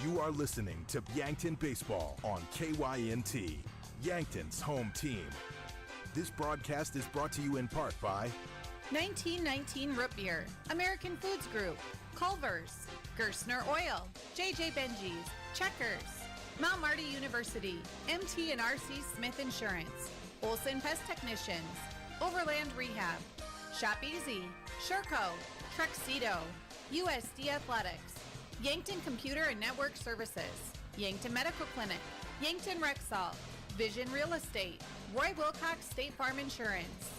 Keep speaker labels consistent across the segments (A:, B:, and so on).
A: You are listening to Yankton Baseball on KYNT, Yankton's home team. This broadcast is brought to you in part by
B: 1919 Root Beer, American Foods Group, Culver's, Gerstner Oil, JJ Benji's, Checkers, Mount Marty University, MT&RC Smith Insurance, Olson Pest Technicians, Overland Rehab, Shop Easy, Sherco, Truxedo, USD Athletics, Yankton Computer and Network Services, Yankton Medical Clinic, Yankton Rexall, Vision Real Estate, Roy Wilcox State Farm Insurance,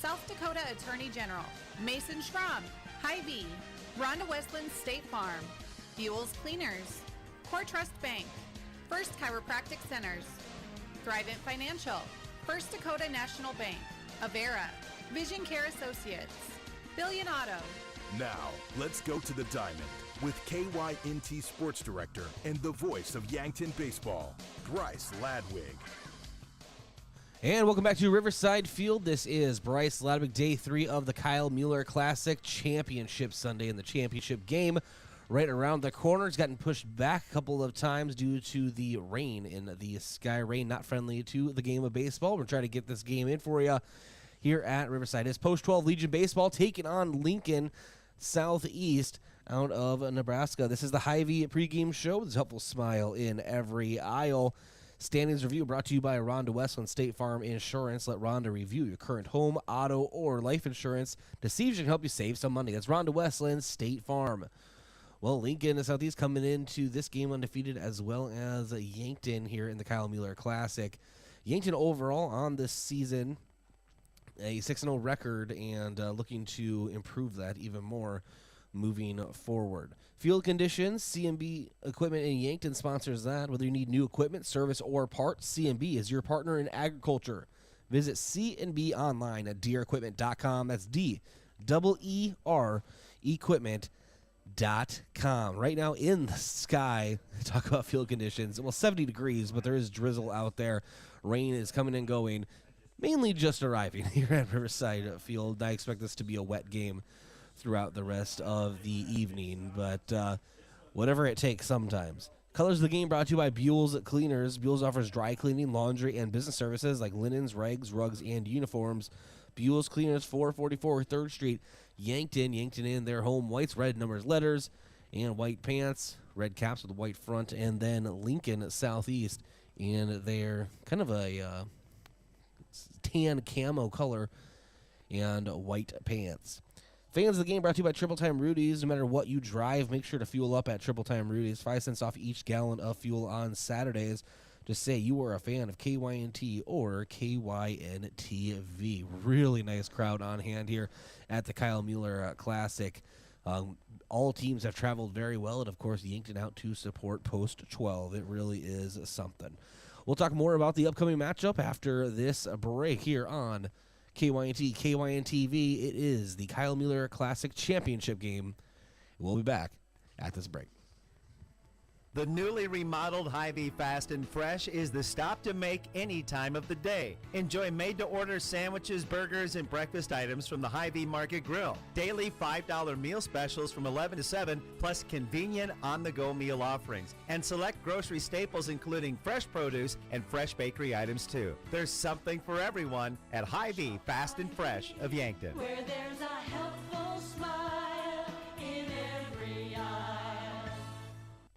B: South Dakota Attorney General, Mason Schramm, Hy-Vee, Rhonda Westland State Farm, Fuels Cleaners, Core Trust Bank, First Chiropractic Centers, Thrivent Financial, First Dakota National Bank, Avera, Vision Care Associates, Billion Auto.
A: Now, let's go to the diamond with KYNT Sports Director and the voice of Yankton Baseball, Bryce Ladwig.
C: And welcome back to Riverside Field. This is Bryce Ladwig, Day 3 of the Kyle Mueller Classic Championship Sunday, and the championship game right around the corner. It's gotten pushed back a couple of times due to the rain in the sky. Rain not friendly to the game of baseball. We're trying to get this game in for you here at Riverside. It's Post-12 Legion Baseball taking on Lincoln Southeast out of Nebraska. This is the Hy-Vee pregame show. There's a helpful smile in every aisle. Standings review brought to you by Rhonda Westland State Farm Insurance. Let Rhonda review your current home, auto, or life insurance to see if she can help you save some money. That's Rhonda Westland State Farm. Well, Lincoln and Southeast coming into this game undefeated, as well as Yankton here in the Kyle Mueller Classic. Yankton overall on this season, a 6-0 record, and looking to improve that even more moving forward. Field conditions, C&B Equipment in Yankton sponsors that. Whether you need new equipment, service, or parts, C&B is your partner in agriculture. Visit C&B online at deerequipment.com. That's D-E-E-R equipment.com. Right now in the sky, talk about field conditions. Well, 70 degrees, but there is drizzle out there. Rain is coming and going, mainly just arriving here at Riverside Field. I expect this to be a wet game throughout the rest of the evening, but whatever it takes sometimes. Colors of the game brought to you by Buell's Cleaners. Buell's offers dry cleaning, laundry, and business services like linens, rags, rugs, and uniforms. Buell's Cleaners, 444 3rd Street, Yankton. Yankton in their home whites, red numbers, letters, and white pants, red caps with a white front, and then Lincoln Southeast in their kind of a tan camo color and white pants. Fans of the game brought to you by Triple Time Rudy's. No matter what you drive, make sure to fuel up at Triple Time Rudy's. 5 cents off each gallon of fuel on Saturdays. Just say you are a fan of KYNT or KYNTV. Really nice crowd on hand here at the Kyle Mueller Classic. All teams have traveled very well, and of course, Yankton out to support Post-12. It really is something. We'll talk more about the upcoming matchup after this break here on KYNT, KYNTV. It is the Kyle Mueller Classic Championship game. We'll be back at this break.
D: The newly remodeled Hy-Vee Fast and Fresh is the stop to make any time of the day. Enjoy made-to-order sandwiches, burgers, and breakfast items from the Hy-Vee Market Grill. Daily $5 meal specials from 11 to 7, plus convenient on-the-go meal offerings. And select grocery staples including fresh produce and fresh bakery items too. There's something for everyone at Hy-Vee Fast and Fresh of Yankton.
E: Where there's a helpful smile in every eye.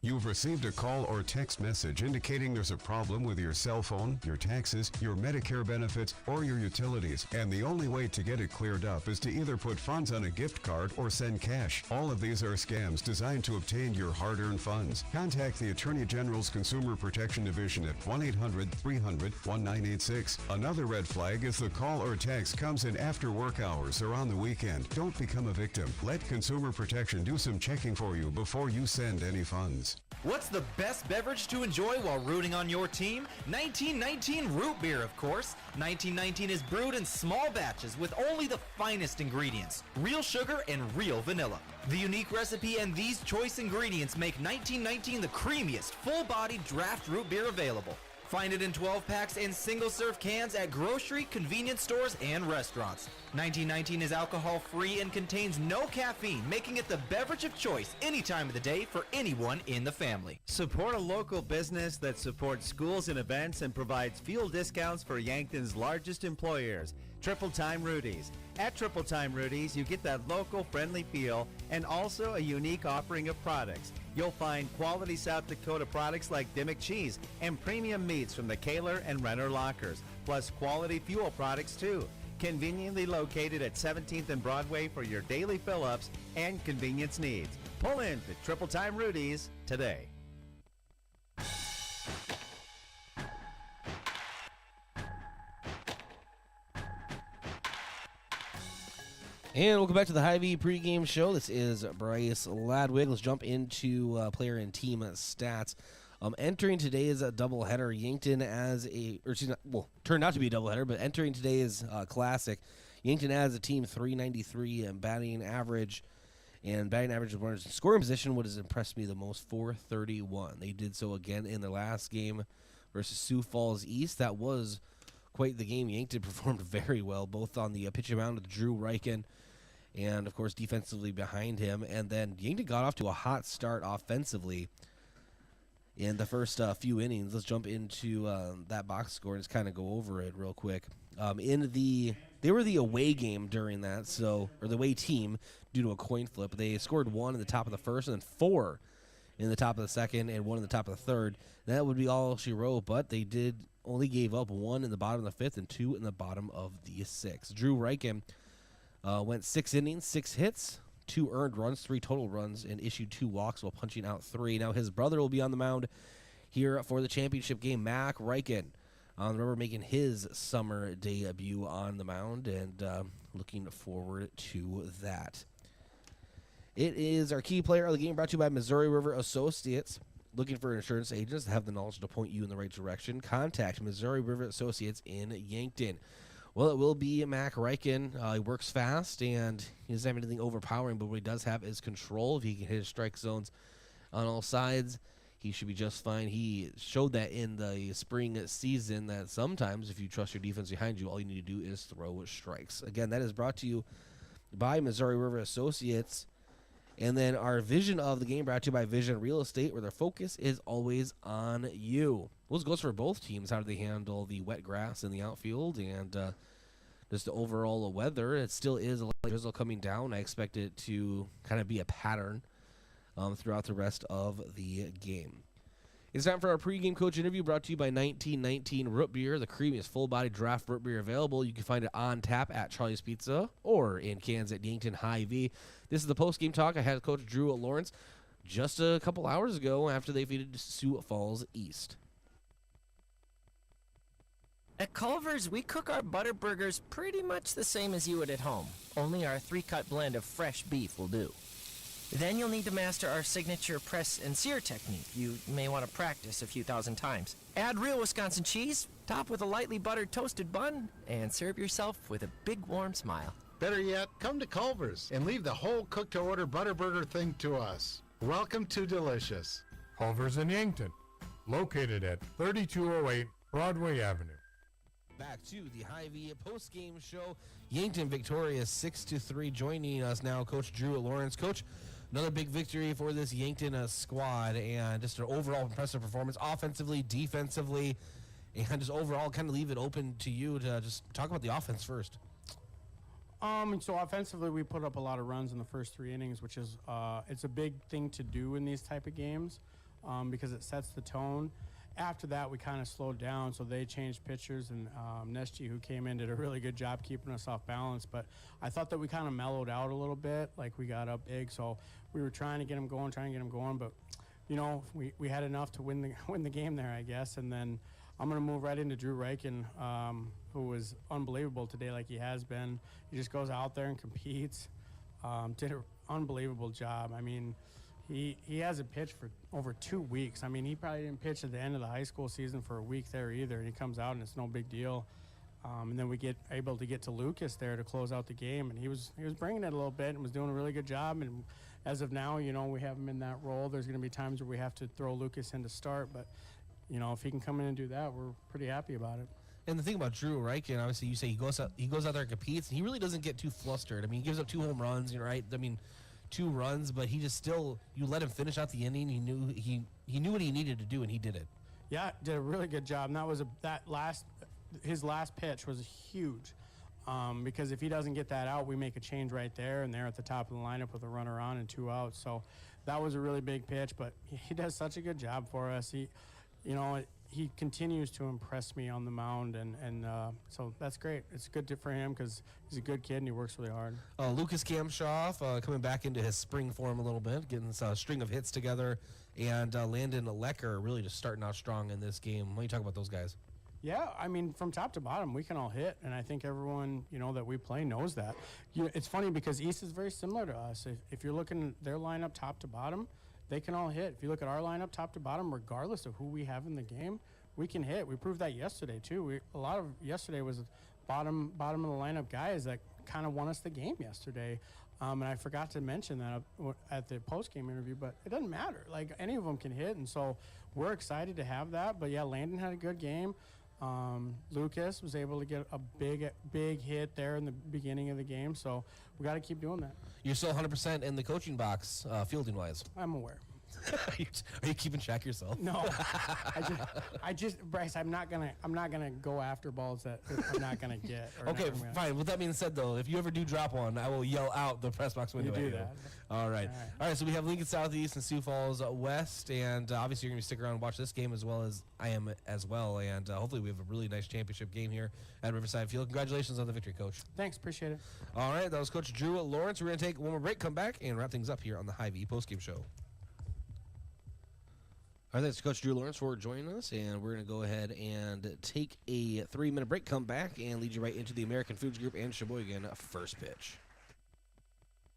F: You've received a call or text message indicating there's a problem with your cell phone, your taxes, your Medicare benefits, or your utilities. And the only way to get it cleared up is to either put funds on a gift card or send cash. All of these are scams designed to obtain your hard-earned funds. Contact the Attorney General's Consumer Protection Division at 1-800-300-1986. Another red flag is the call or text comes in after work hours or on the weekend. Don't become a victim. Let Consumer Protection do some checking for you before you send any funds.
G: What's the best beverage to enjoy while rooting on your team? 1919 Root Beer, of course. 1919 is brewed in small batches with only the finest ingredients, real sugar and real vanilla. The unique recipe and these choice ingredients make 1919 the creamiest, full-bodied draft root beer available. Find it in 12 packs and single-serve cans at grocery, convenience stores, and restaurants. 1919 is alcohol-free and contains no caffeine, making it the beverage of choice any time of the day for anyone in the family.
D: Support a local business that supports schools and events and provides fuel discounts for Yankton's largest employers, Triple Time Rudy's. At Triple Time Rudy's, you get that local friendly feel and also a unique offering of products. You'll find quality South Dakota products like Dimmick cheese and premium meats from the Kaler and Renner lockers, plus quality fuel products too. Conveniently located at 17th and Broadway for your daily fill-ups and convenience needs. Pull in to Triple Time Rudy's today.
C: And welcome back to the Hy-Vee pregame show. This is Bryce Ladwig. Let's jump into player and team stats. Entering today's doubleheader, Yankton turned out to be a doubleheader, but entering today's classic, Yankton as a team 393 and batting average of runners in scoring position. What has impressed me the most, 431. They did so again in their last game versus Sioux Falls East. That was quite the game. Yankton performed very well, both on the pitching mound with Drew Reichen and, of course, defensively behind him. And then Yankton got off to a hot start offensively in the first few innings. Let's jump into that box score and just kind of go over it real quick. They were the away game during that, or the away team due to a coin flip. They scored 1 in the top of the first and then 4 in the top of the second and 1 in the top of the third. That would be all she wrote, but they only gave up 1 in the bottom of the fifth and 2 in the bottom of the sixth. Drew Reichen went 6 innings, 6 hits, 2 earned runs, 3 total runs, and issued 2 walks while punching out 3. Now his brother will be on the mound here for the championship game, Mac Reichen. Remember making his summer debut on the mound, and looking forward to that. It is our key player of the game, brought to you by Missouri River Associates. Looking for insurance agents that have the knowledge to point you in the right direction? Contact Missouri River Associates in Yankton. Well, it will be Mac Reichen. He works fast, and he doesn't have anything overpowering, but what he does have is control. If he can hit his strike zones on all sides, he should be just fine. He showed that in the spring season that sometimes if you trust your defense behind you, all you need to do is throw strikes. Again, that is brought to you by Missouri River Associates. And then our vision of the game brought to you by Vision Real Estate, where their focus is always on you. Well, this goes for both teams. How do they handle the wet grass in the outfield and just the overall weather? It still is a light drizzle coming down. I expect it to kind of be a pattern throughout the rest of the game. It's time for our pregame coach interview, brought to you by 1919 Root Beer, the creamiest full-body draft root beer available. You can find it on tap at Charlie's Pizza or in cans at Yankton Hy-Vee. This is the post-game talk. I had Coach Drew Lawrence just a couple hours ago after they defeated Sioux Falls East.
H: At Culver's, we cook our butter burgers pretty much the same as you would at home. Only our 3-cut blend of fresh beef will do. Then you'll need to master our signature press and sear technique. You may want to practice a few thousand times. Add real Wisconsin cheese, top with a lightly buttered toasted bun, and serve yourself with a big warm smile.
I: Better yet, come to Culver's and leave the whole cook-to-order butter burger thing to us. Welcome to Delicious.
J: Culver's in Yankton, located at 3208 Broadway Avenue.
C: Back to the Hy-Vee post-game show. Yankton victorious 6-3. Joining us now, Coach Drew Lawrence. Coach, another big victory for this Yankton squad, and just an overall impressive performance, offensively, defensively, and just overall kind of leave it open to you to just talk about the offense first.
K: So offensively, we put up a lot of runs in the first 3 innings, which is it's a big thing to do in these type of games because it sets the tone. After that, we kind of slowed down, so they changed pitchers, and Nesty, who came in, did a really good job keeping us off balance. But I thought that we kind of mellowed out a little bit, like we got up big, so we were trying to get them going, but you know, we had enough to win the game there, I guess. And then I'm going to move right into Drew Reichen, who was unbelievable today, like he has been. He just goes out there and competes. Did an unbelievable job. I mean, he hasn't pitched for over 2 weeks. I mean, he probably didn't pitch at the end of the high school season for a week there either, and he comes out and it's no big deal. And then we get able to get to Lucas there to close out the game, and he was bringing it a little bit and was doing a really good job. And as of now, you know, we have him in that role. There's going to be times where we have to throw Lucas in to start, but you know, if he can come in and do that, we're pretty happy about it.
C: And the thing about Drew Reichen, obviously, you say he goes out there and competes, and he really doesn't get too flustered. I mean, he gives up 2 home runs, right? I mean, 2 runs, but he just still, you let him finish out the inning. He knew what he needed to do, and he did it.
K: Yeah, did a really good job. And his last pitch was huge, because if he doesn't get that out, we make a change right there, and they're at the top of the lineup with a runner on and 2 outs. So that was a really big pitch, but he does such a good job for us. He continues to impress me on the mound, and so that's great. It's good for him because he's a good kid and he works really hard.
C: Lucas Kamshoff coming back into his spring form a little bit, getting a string of hits together, and Landon Lecker really just starting out strong in this game. What do you talk about those guys?
K: Yeah, I mean, from top to bottom, we can all hit, and I think everyone, that we play knows that. It's funny because East is very similar to us. If you're looking at their lineup top to bottom, they can all hit. If you look at our lineup top to bottom, regardless of who we have in the game, we can hit. We proved that yesterday, too. A lot of yesterday was bottom of the lineup guys that kind of won us the game yesterday. And I forgot to mention that at the post-game interview, but it doesn't matter. Like, any of them can hit, and so we're excited to have that. But, yeah, Landon had a good game. Lucas was able to get a big hit there in the beginning of the game, so we got to keep doing that.
C: You're still 100% in the coaching box, fielding-wise.
K: I'm aware.
C: Are you keeping track yourself?
K: No, I just, Bryce. I'm not gonna go after balls that I'm not gonna get.
C: Okay, fine. With that being said, though, if you ever do drop one, I will yell out the press box window.
K: You do that.
C: All right. So we have Lincoln Southeast and Sioux Falls West, and obviously you're gonna stick around and watch this game as well as I am as well, and hopefully we have a really nice championship game here at Riverside Field. Congratulations on the victory, Coach.
K: Thanks, appreciate it.
C: All right, that was Coach Drew Lawrence. We're gonna take one more break, come back, and wrap things up here on the Hy-Vee postgame show. All right, that's Coach Drew Lawrence for joining us, and we're going to go ahead and take a 3-minute break, come back, and lead you right into the American Foods Group and Sheboygan first pitch.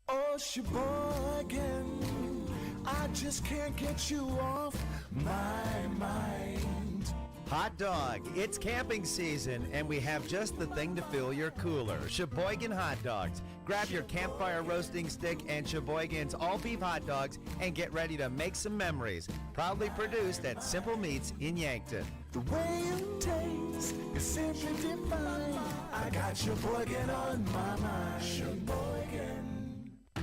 L: Oh, Sheboygan, I just can't get you off my mind.
D: Hot dog, it's camping season, and we have just the thing to fill your cooler. Sheboygan Hot Dogs. Grab your campfire roasting stick and Sheboygan's all-beef hot dogs and get ready to make some memories. Proudly produced at Simple Meats in Yankton.
L: The way it tastes is simply divine. I got Sheboygan on my mind. Sheboygan.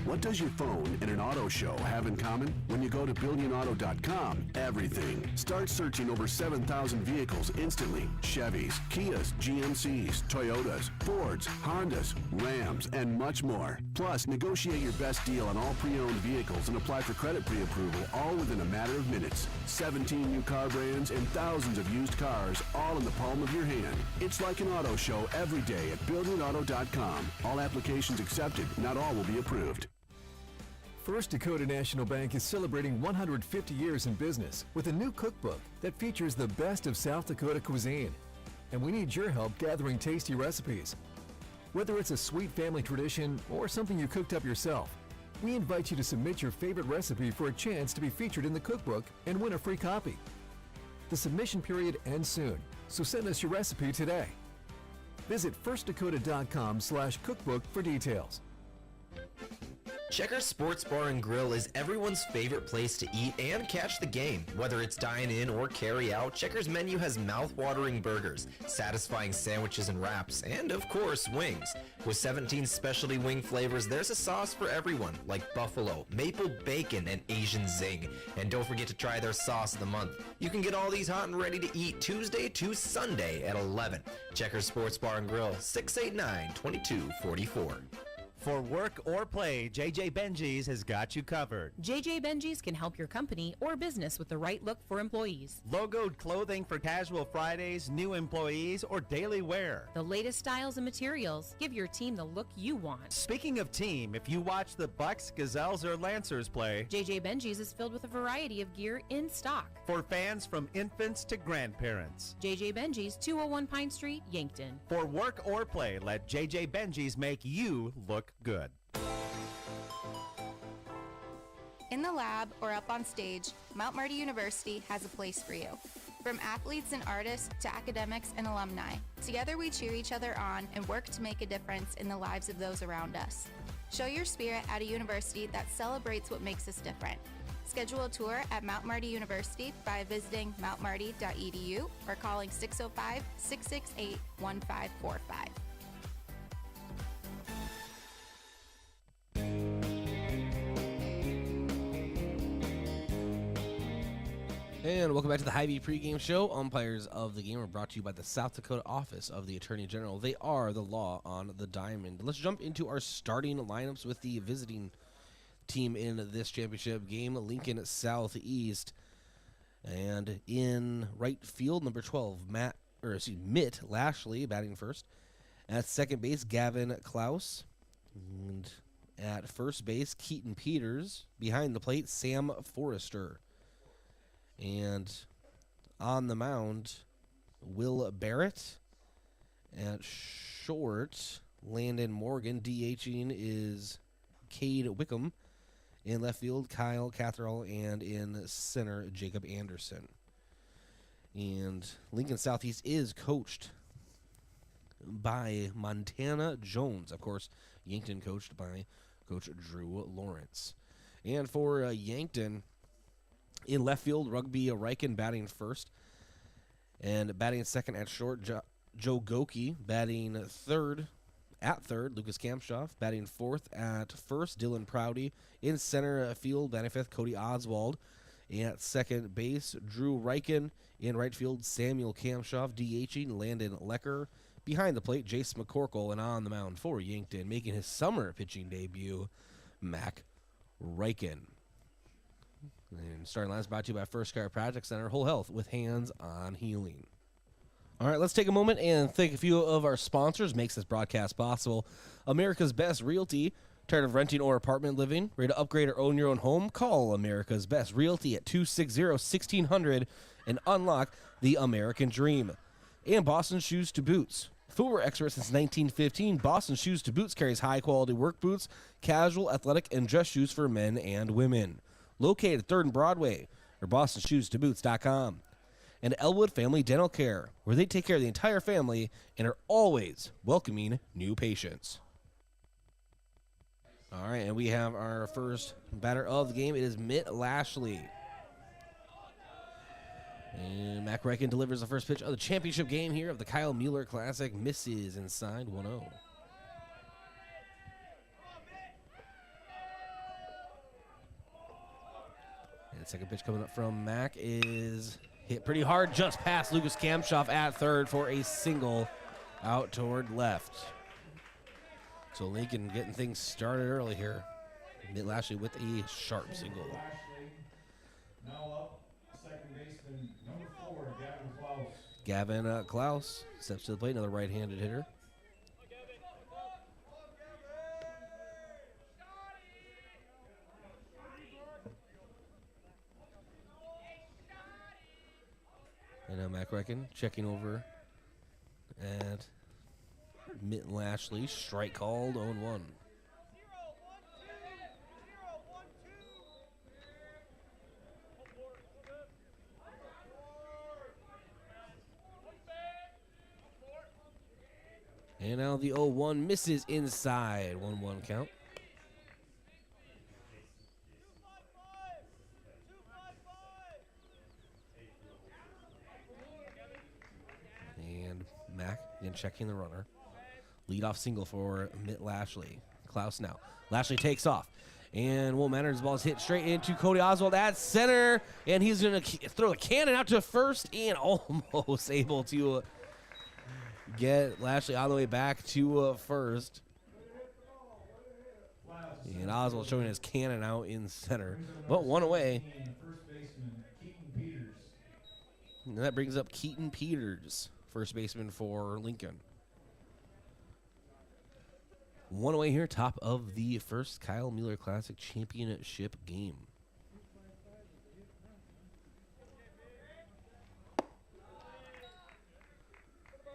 M: What does your phone and an auto show have in common? When you go to BillionAuto.com, everything. Start searching over 7,000 vehicles instantly. Chevys, Kias, GMCs, Toyotas, Fords, Hondas, Rams, and much more. Plus, negotiate your best deal on all pre-owned vehicles and apply for credit pre-approval all within a matter of minutes. 17 new car brands and thousands of used cars all in the palm of your hand. It's like an auto show every day at BillionAuto.com. All applications accepted. Not all will be approved.
N: First Dakota National Bank is celebrating 150 years in business with a new cookbook that features the best of South Dakota cuisine. And we need your help gathering tasty recipes. Whether it's a sweet family tradition or something you cooked up yourself, we invite you to submit your favorite recipe for a chance to be featured in the cookbook and win a free copy. The submission period ends soon, so send us your recipe today. Visit firstdakota.com/cookbook for details.
G: Checkers Sports Bar and Grill is everyone's favorite place to eat and catch the game. Whether it's dine in or carry out, Checkers menu has mouth-watering burgers, satisfying sandwiches and wraps, and of course, wings. With 17 specialty wing flavors, there's a sauce for everyone, like buffalo, maple bacon, and Asian zing. And don't forget to try their sauce of the month. You can get all these hot and ready to eat Tuesday to Sunday at 11. Checkers Sports Bar and Grill, 689-2244.
D: For work or play, JJ Benji's has got you covered.
O: JJ Benji's can help your company or business with the right look for employees.
D: Logoed clothing for casual Fridays, new employees, or daily wear.
O: The latest styles and materials. Give your team the look you want.
D: Speaking of team, if you watch the Bucks, Gazelles, or Lancers play,
O: JJ Benji's is filled with a variety of gear in stock.
D: For fans from infants to grandparents.
O: JJ Benji's, 201 Pine Street, Yankton.
D: For work or play, let JJ Benji's make you look good.
P: In the lab or up on stage, Mount Marty University has a place for you. From athletes and artists to academics and alumni, together we cheer each other on and work to make a difference in the lives of those around us. Show your spirit at a university that celebrates what makes us different. Schedule a tour at Mount Marty University by visiting mountmarty.edu or calling 605-668-1545.
C: And welcome back to the Hy-Vee pregame show. Umpires of the game are brought to you by the South Dakota Office of the Attorney General. They are the law on the diamond. Let's jump into our starting lineups with the visiting team in this championship game, Lincoln Southeast. And in right field, number 12, Mitt Lashley batting first. At second base, Gavin Klaus. And at first base, Keaton Peters. Behind the plate, Sam Forrester. And on the mound, Will Barrett. At short, Landon Morgan. DHing is Cade Wickham. In left field, Kyle Catherall. And in center, Jacob Anderson. And Lincoln Southeast is coached by Montana Jones. Of course, Yankton coached by Coach Drew Lawrence. And for Yankton, in left field, Rugby Riken batting first. And batting second at short, Joe Goki. Batting third, Lucas Kampshoff. Batting fourth at first, Dylan Prouty. In center field, batting fifth, Cody Oswald. At second base, Drew Riken. In right field, Samuel Kampshoff. DHing, Landon Lecker. Behind the plate, Jace McCorkle. And on the mound for Yankton, making his summer pitching debut, Mac Riken. And starting lines brought to you by First Chiropractic Center, Whole Health with hands-on healing. All right, let's take a moment and thank a few of our sponsors. Makes this broadcast possible. America's Best Realty. Tired of renting or apartment living? Ready to upgrade or own your own home? Call America's Best Realty at 260-1600 and unlock the American dream. And Boston Shoes to Boots. Footwear expert since 1915, Boston Shoes to Boots carries high-quality work boots, casual, athletic, and dress shoes for men and women. Located 3rd and Broadway, or bostonshoestoboots.com. And Elwood Family Dental Care, where they take care of the entire family and are always welcoming new patients. All right, and we have our first batter of the game. It is Mitt Lashley. And Mac Riken delivers the first pitch of the championship game here of the Kyle Mueller Classic. Misses inside 1-0. And second pitch coming up from Mac is hit pretty hard, just past Lucas Kampshoff at third for a single out toward left. So Lincoln getting things started early here. Mitt Lashley with a sharp single.
J: Now up, second baseman, number 4, Gavin Klaus.
C: Gavin Klaus steps to the plate, another right-handed hitter. And now Mac Riken checking over at Mitt Lashley. Strike called, 0-1. And now the 0-1 misses inside. 1-1 count. And Mac again checking the runner. Leadoff single for Mitt Lashley. Klaus now. Lashley takes off. And Will Maynard's ball is hit straight into Cody Oswald at center. And he's going to throw the cannon out to first and almost able to get Lashley all the way back to first. And Oswald showing his cannon out in center. But one away. And that brings up Keaton Peters, first baseman for Lincoln. One away here, top of the first Kyle Mueller Classic Championship game.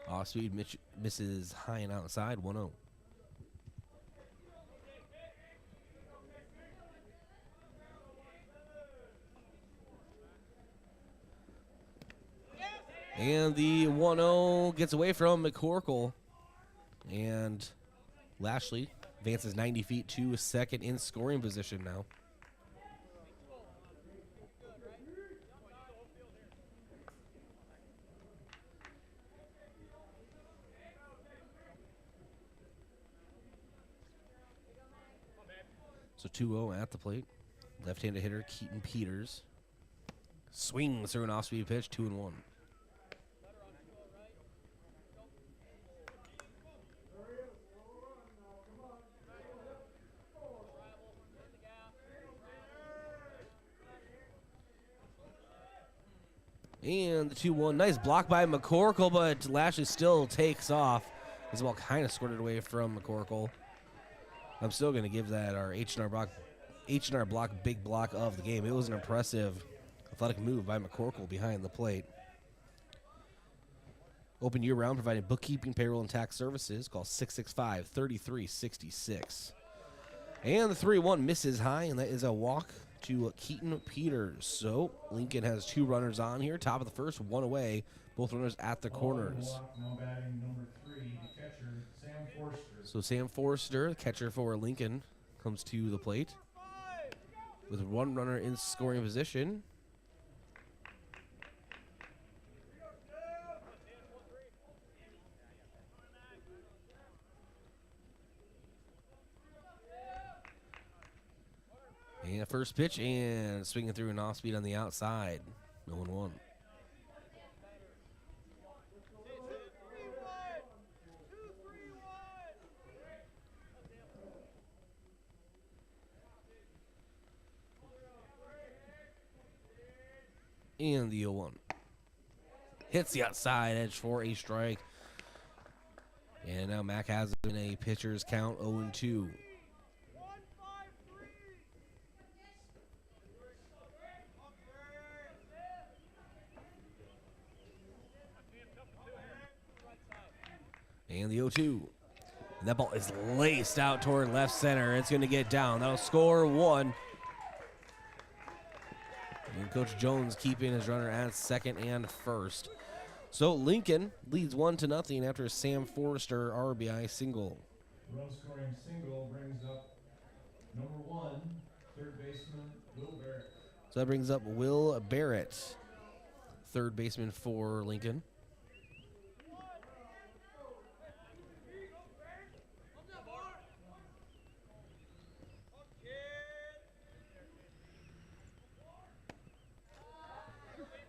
C: Off-speed misses high and outside, 1-0. And the 1-0 gets away from McCorkle. And Lashley advances 90 feet to second in scoring position now. So 2-0 at the plate. Left-handed hitter Keaton Peters. Swings through an off-speed pitch, 2-1. And the 2-1. Nice block by McCorkle, but Lashley still takes off. This ball kind of squirted away from McCorkle. I'm still going to give that our H&R block big block of the game. It was an impressive athletic move by McCorkle behind the plate. Open year-round, providing bookkeeping, payroll, and tax services. Call 665-3366. And the 3-1 misses high, and that is a walk to Keaton Peters. So Lincoln has 2 runners on here. Top of the first, 1 away. Both runners at the corners.
J: Now batting number 3, the catcher, Sam Forster.
C: So Sam Forster, the catcher for Lincoln, comes to the plate with 1 runner in scoring position. And first pitch, and swinging through an off speed on the outside. 0-1. And the 0-1. Hits the outside edge for a strike. And now Mac has it in a pitcher's count, 0-2. And the 0-2. And that ball is laced out toward left center. It's going to get down. That'll score 1. And Coach Jones keeping his runner at second and first. So Lincoln leads 1-0 after a Sam Forrester RBI single.
J: Run-scoring single brings up number 1, third baseman Will Barrett.
C: So that brings up Will Barrett, third baseman for Lincoln.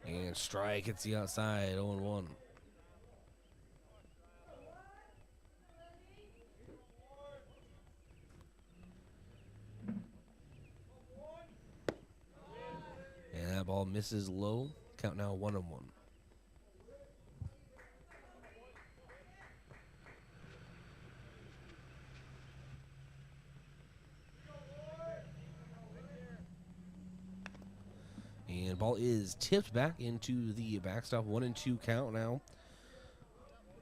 C: And strike hits the outside, 0-1. And that ball misses low. Count now 1-1. And ball is tipped back into the backstop. 1-2 count now.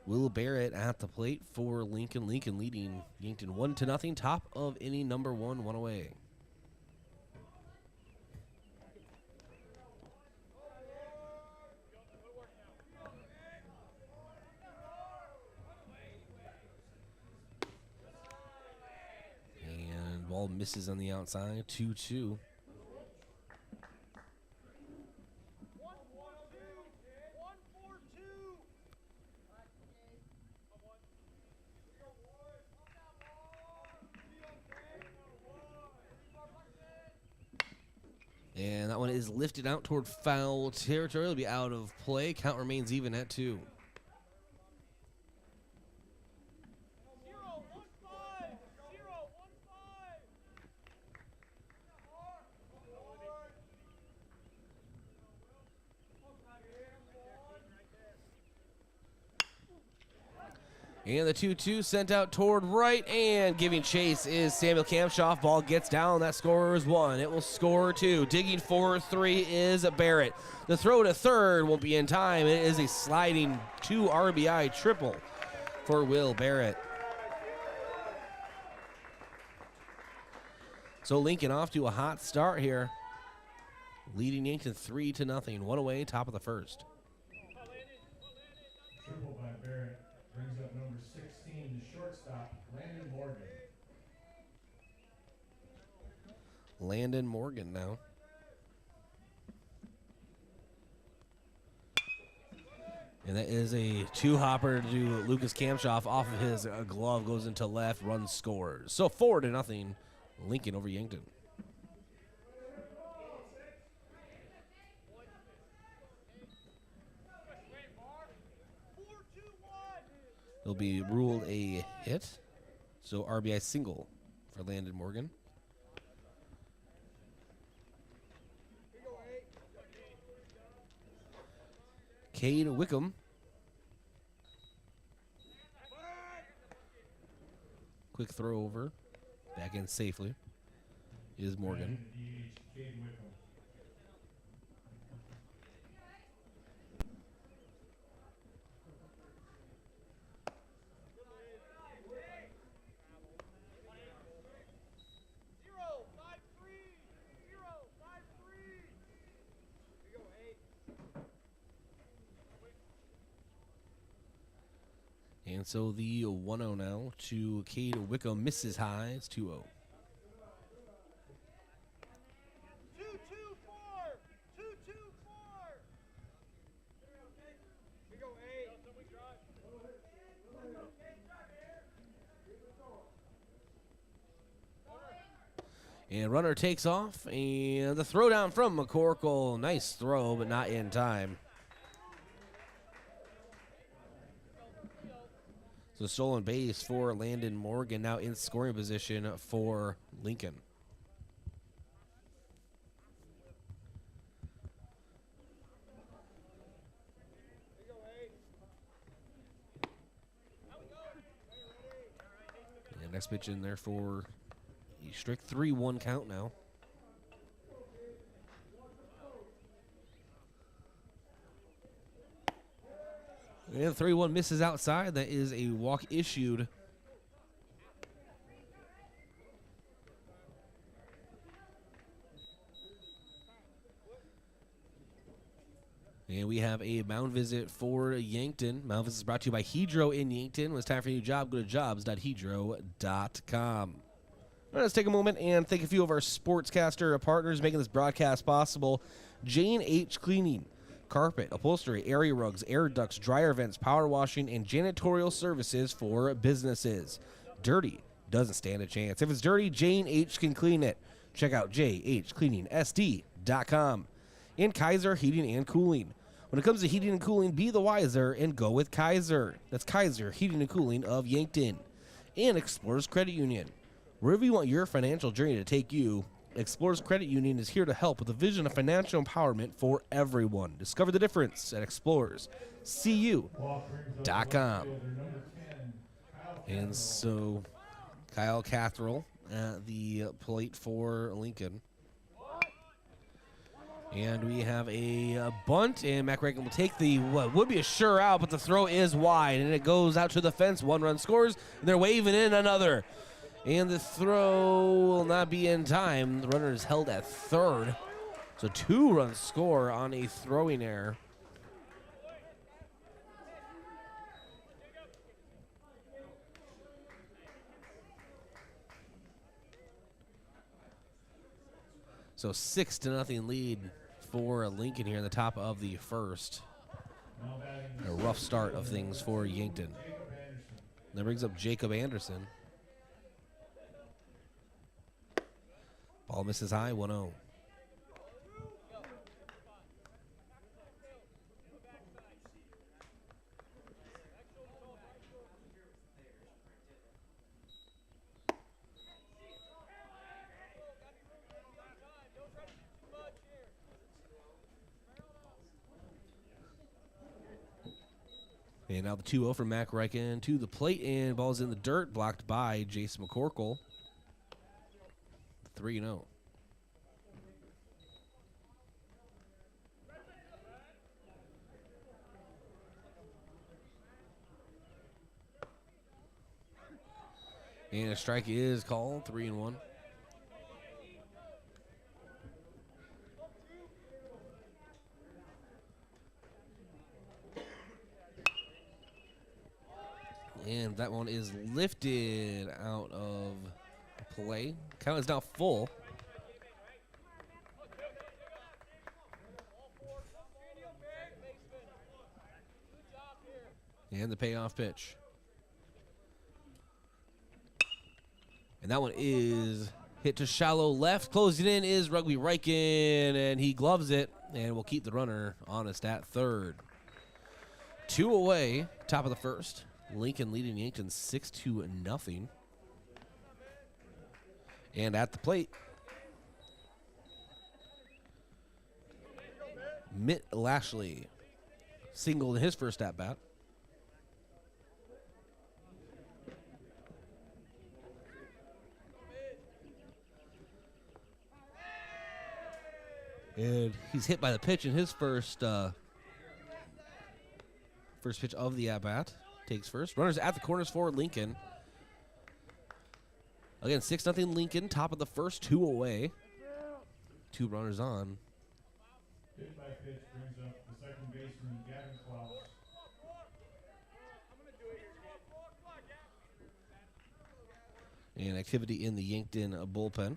C: Will Barrett at the plate for Lincoln. Lincoln leading Yankton 1-0. Top of inning number 1, 1 away. And ball misses on the outside. 2-2. And that one is lifted out toward foul territory. It'll be out of play. Count remains even at 2. And the 2-2 sent out toward right, and giving chase is Samuel Kamshoff. Ball gets down. That scores 1. It will score 2. Digging for 3 is Barrett. The throw to third won't be in time. It is a sliding 2 RBI triple for Will Barrett. So Lincoln off to a hot start here, leading Yankton 3-0. 1 away, top of the first.
J: Triple by Barrett. Brings up number 16, the shortstop, Landon Morgan.
C: Landon Morgan now. And that is a 2-hopper to Lucas Kamshoff off of his glove, goes into left, run scores. So 4-0 Lincoln over Yankton. It'll be ruled a hit. So RBI single for Landon Morgan. Cade Wickham. Quick throw over. Back in safely is Morgan. And so the 1-0 now to Cade Wickham. Misses high. It's 2-0. And runner takes off, and the throw down from McCorkle. Nice throw, but not in time. So stolen base for Landon Morgan, now in scoring position for Lincoln. And next pitch in there for a strict 3-1 count now. And 3-1 misses outside. That is a walk issued. And we have a mound visit for Yankton. Mound visit is brought to you by Hedro in Yankton. When it's time for a new job, go to jobs.hedro.com. All right, let's take a moment and thank a few of our sportscaster partners making this broadcast possible. Jane H. Cleaning. Carpet, upholstery, area rugs, air ducts, dryer vents, power washing, and janitorial services for businesses. Dirty doesn't stand a chance. If it's dirty, Jane H. can clean it. Check out jhcleaningsd.com. And Kaiser Heating and Cooling. When it comes to heating and cooling, be the wiser and go with Kaiser. That's Kaiser Heating and Cooling of Yankton. And Explorers Credit Union. Wherever you want your financial journey to take you, Explorers Credit Union is here to help with the vision of financial empowerment for everyone. Discover the difference at explorerscu.com. And so Kyle Catherall at the plate for Lincoln. And we have a bunt, and Mac Reagan will take the what would be a sure out, but the throw is wide, and it goes out to the fence. 1 run scores, and they're waving in another. And the throw will not be in time. The runner is held at third. So 2-run score on a throwing error. So 6-0 lead for Lincoln here in the top of the first. A rough start of things for Yankton. That brings up Jacob Anderson. Ball misses high, 1-0. And now the 2-0 from Mac Reichen to the plate, and ball's in the dirt, blocked by Jason McCorkle. 3-0. And a strike is called, 3-1. And that one is lifted out of play. Count is now full. And the payoff pitch. And that one is Hit to shallow left. Closing in is Rugby Riken, and he gloves it, and will keep the runner honest at third. 2 away, top of the first. Lincoln leading Yankton 6-0. And at the plate, Mitt Lashley singled in his first at-bat. And he's hit by the pitch in his first pitch of the at-bat. Takes first. Runners at the corners for Lincoln. Again, 6-0 Lincoln. Top of the first, 2 away. 2 runners on.
J: Hit by pitch brings up the second baseman, Gavin Klaus.
C: And activity in the Yankton bullpen.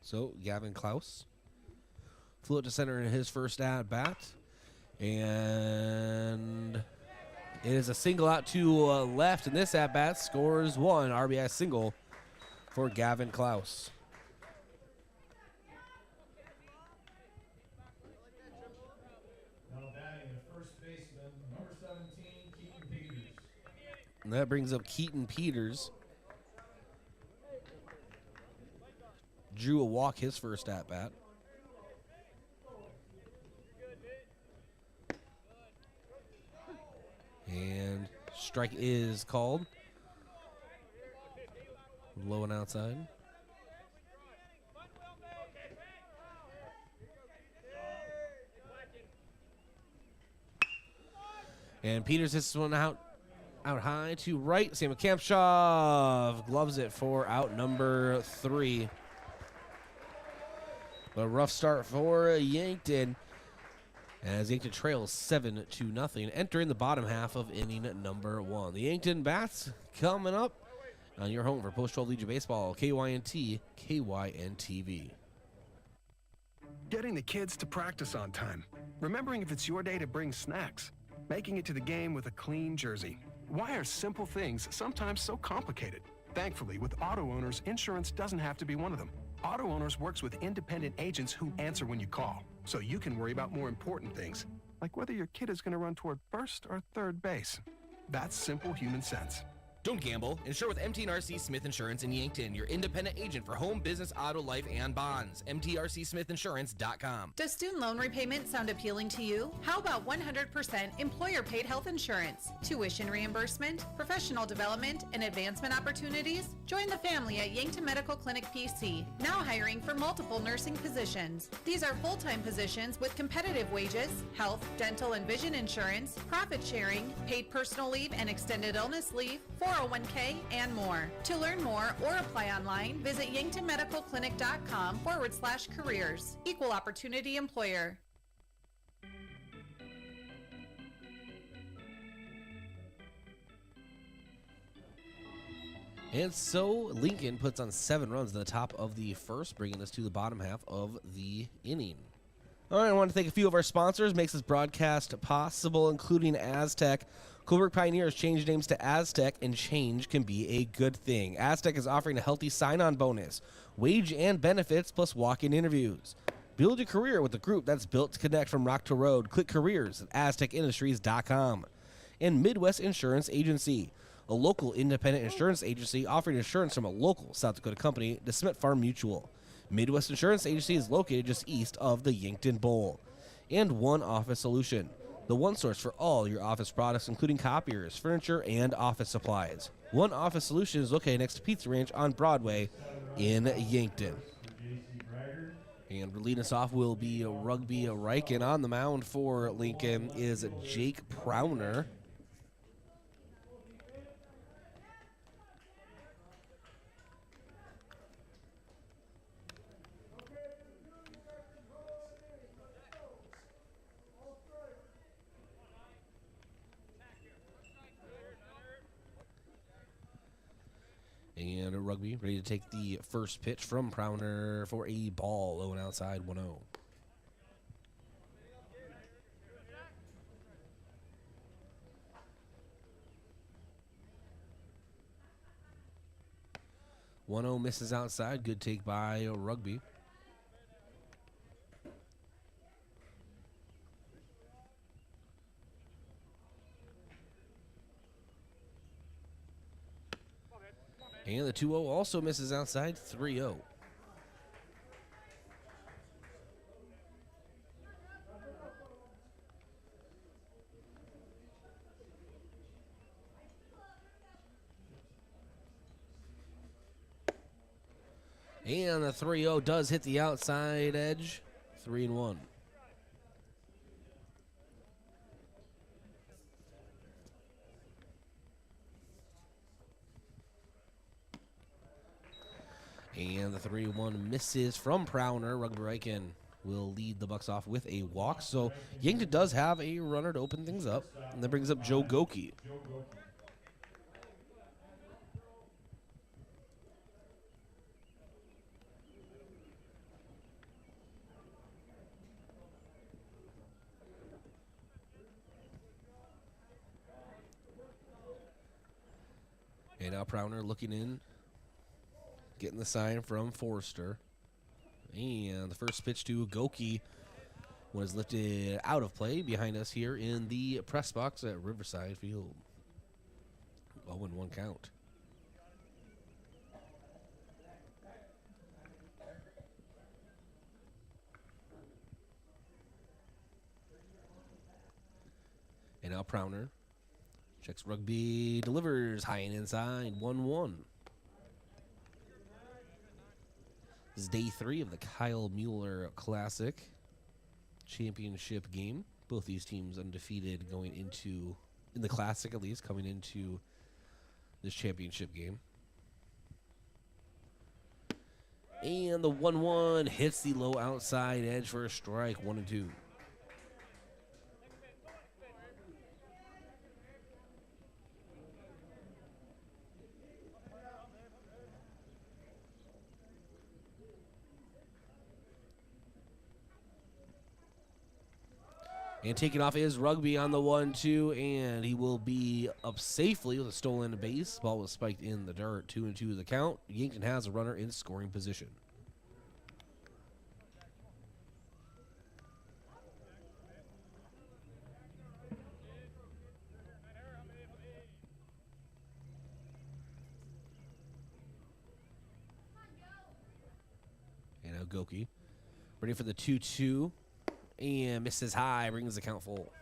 C: So, Gavin Klaus flew it to center in his first at-bat. And it is a single out to left in this at-bat. Scores 1 RBI single for Gavin Klaus.
J: Now batting the first baseman, number 17, Keaton Peters.
C: And that brings up Keaton Peters. Drew a walk his first at-bat. And strike is called. Low and outside. And Peters hits this one out high to right. Sam Kampshov gloves it for out number 3. A rough start for Yankton as Yankton trails 7-0, entering the bottom half of inning number 1. The Yankton Bats coming up on your home for Post-12 Legion Baseball, KYNT, KYNTV.
Q: Getting the kids to practice on time. Remembering if it's your day to bring snacks. Making it to the game with a clean jersey. Why are simple things sometimes so complicated? Thankfully, with auto owners, insurance doesn't have to be one of them. Auto Owners works with independent agents who answer when you call, so you can worry about more important things, like whether your kid is going to run toward first or third base. That's simple human sense.
R: Don't gamble. Insure with MT&RC Smith Insurance in Yankton, your independent agent for home, business, auto, life, and bonds. MTRCSmithInsurance.com.
B: Does student loan repayment sound appealing to you? How about 100% employer-paid health insurance, tuition reimbursement, professional development, and advancement opportunities? Join the family at Yankton Medical Clinic PC, now hiring for multiple nursing positions. These are full-time positions with competitive wages, health, dental, and vision insurance, profit sharing, paid personal leave and extended illness leave, 401k, and more. To learn more or apply online, visit yanktonmedicalclinic.com/careers. Equal opportunity employer.
C: And so Lincoln puts on 7 runs in the top of the first, bringing us to the bottom half of the inning. All right, I want to thank a few of our sponsors, makes this broadcast possible, including Aztec. Coolbrook Pioneers changed names to Aztec, and change can be a good thing. Aztec is offering a healthy sign-on bonus, wage and benefits, plus walk-in interviews. Build a career with a group that's built to connect from rock to road. Click careers at aztecindustries.com. And Midwest Insurance Agency, a local independent insurance agency offering insurance from a local South Dakota company, DeSmet Farm Mutual. Midwest Insurance Agency is located just east of the Yankton Bowl. And One Office Solution, the one source for all your office products, including copiers, furniture, and office supplies. One Office Solution is located next to Pizza Ranch on Broadway in Yankton. And leading us off will be Rugby Riken. On the mound for Lincoln is Jake Prowner. And Rugby ready to take the first pitch from Prowner for a ball. Low and outside, 1-0. Misses outside. Good take by Rugby. And the 2-0 also misses outside, 3-0. And the 3-0 does hit the outside edge, 3-1. And the 3-1 misses from Prowner. Rugby Riken will lead the Bucks off with a walk. So Yankton does have a runner to open things up. And that brings up Joe Goki. And now Prowner looking in. Getting the sign from Forrester. And the first pitch to Goki was lifted out of play behind us here in the press box at Riverside Field. 0-1 count. And now Prowner checks Rugby, delivers high and inside, 1-1. This is day 3 of the Kyle Mueller Classic championship game. Both these teams undefeated going into, in the Classic at least, coming into this championship game. And the 1-1 hits the low outside edge for a strike, 1-2. And taking off is Rugby on the 1-2, and he will be up safely with a stolen base. Ball was spiked in the dirt. 2-2 the count. Yankton has a runner in scoring position. And now Goki ready for the 2-2. And misses high, brings the count full.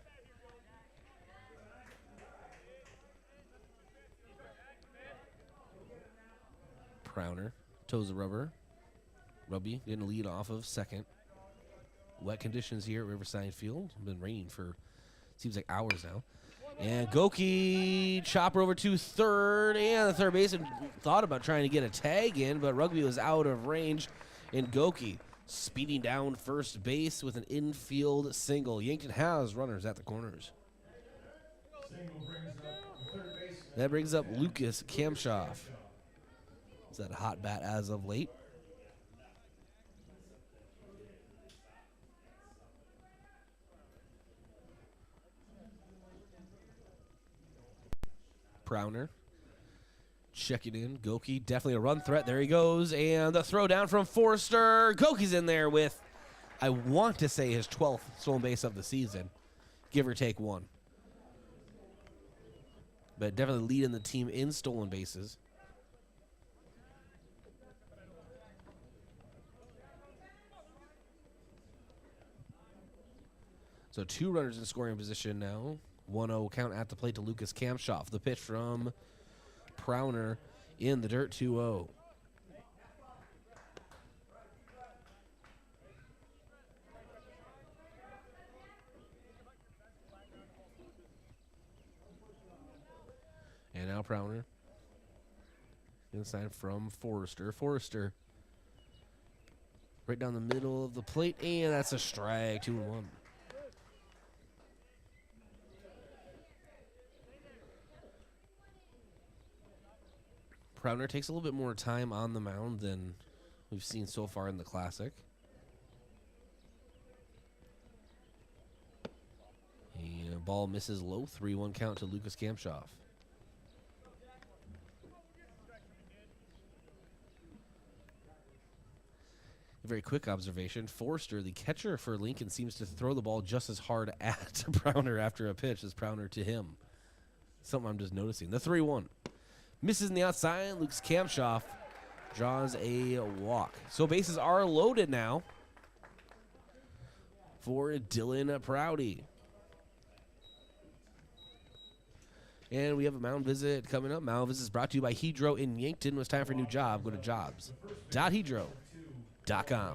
C: Prowner toes the rubber. Rugby getting a lead off of second. Wet conditions here at Riverside Field. Been raining for, seems like hours now. And Goki chopper over to third. And the third baseman thought about trying to get a tag in, but Rugby was out of range. And Goki speeding down first base with an infield single. Yankton has runners at the corners. That brings up Lucas Kamshoff. Is that a hot bat as of late? Prowner checking in. Goki, definitely a run threat. There he goes. And the throw down from Forrester. Goki's in there with, I want to say, his 12th stolen base of the season. Give or take one. But definitely leading the team in stolen bases. So 2 runners in scoring position now. 1-0 count at the plate to Lucas Kamshoff. The pitch from Prowner in the dirt, 2-0. And now Prowner. Inside from Forrester. Forrester right down the middle of the plate, and that's a strike, 2-1. Prowner takes a little bit more time on the mound than we've seen so far in the Classic. And a ball misses low, 3-1 count to Lucas Kamshoff. A very quick observation. Forster, the catcher for Lincoln, seems to throw the ball just as hard at Prowner after a pitch as Prowner to him. Something I'm just noticing. The 3-1. Misses in the outside. Lucas Kamshoff draws a walk. So bases are loaded now for Dylan Prouty. And we have a mound visit coming up. Mound visit is brought to you by Hedro in Yankton. When it's time for a new job, go to jobs.hedro.com.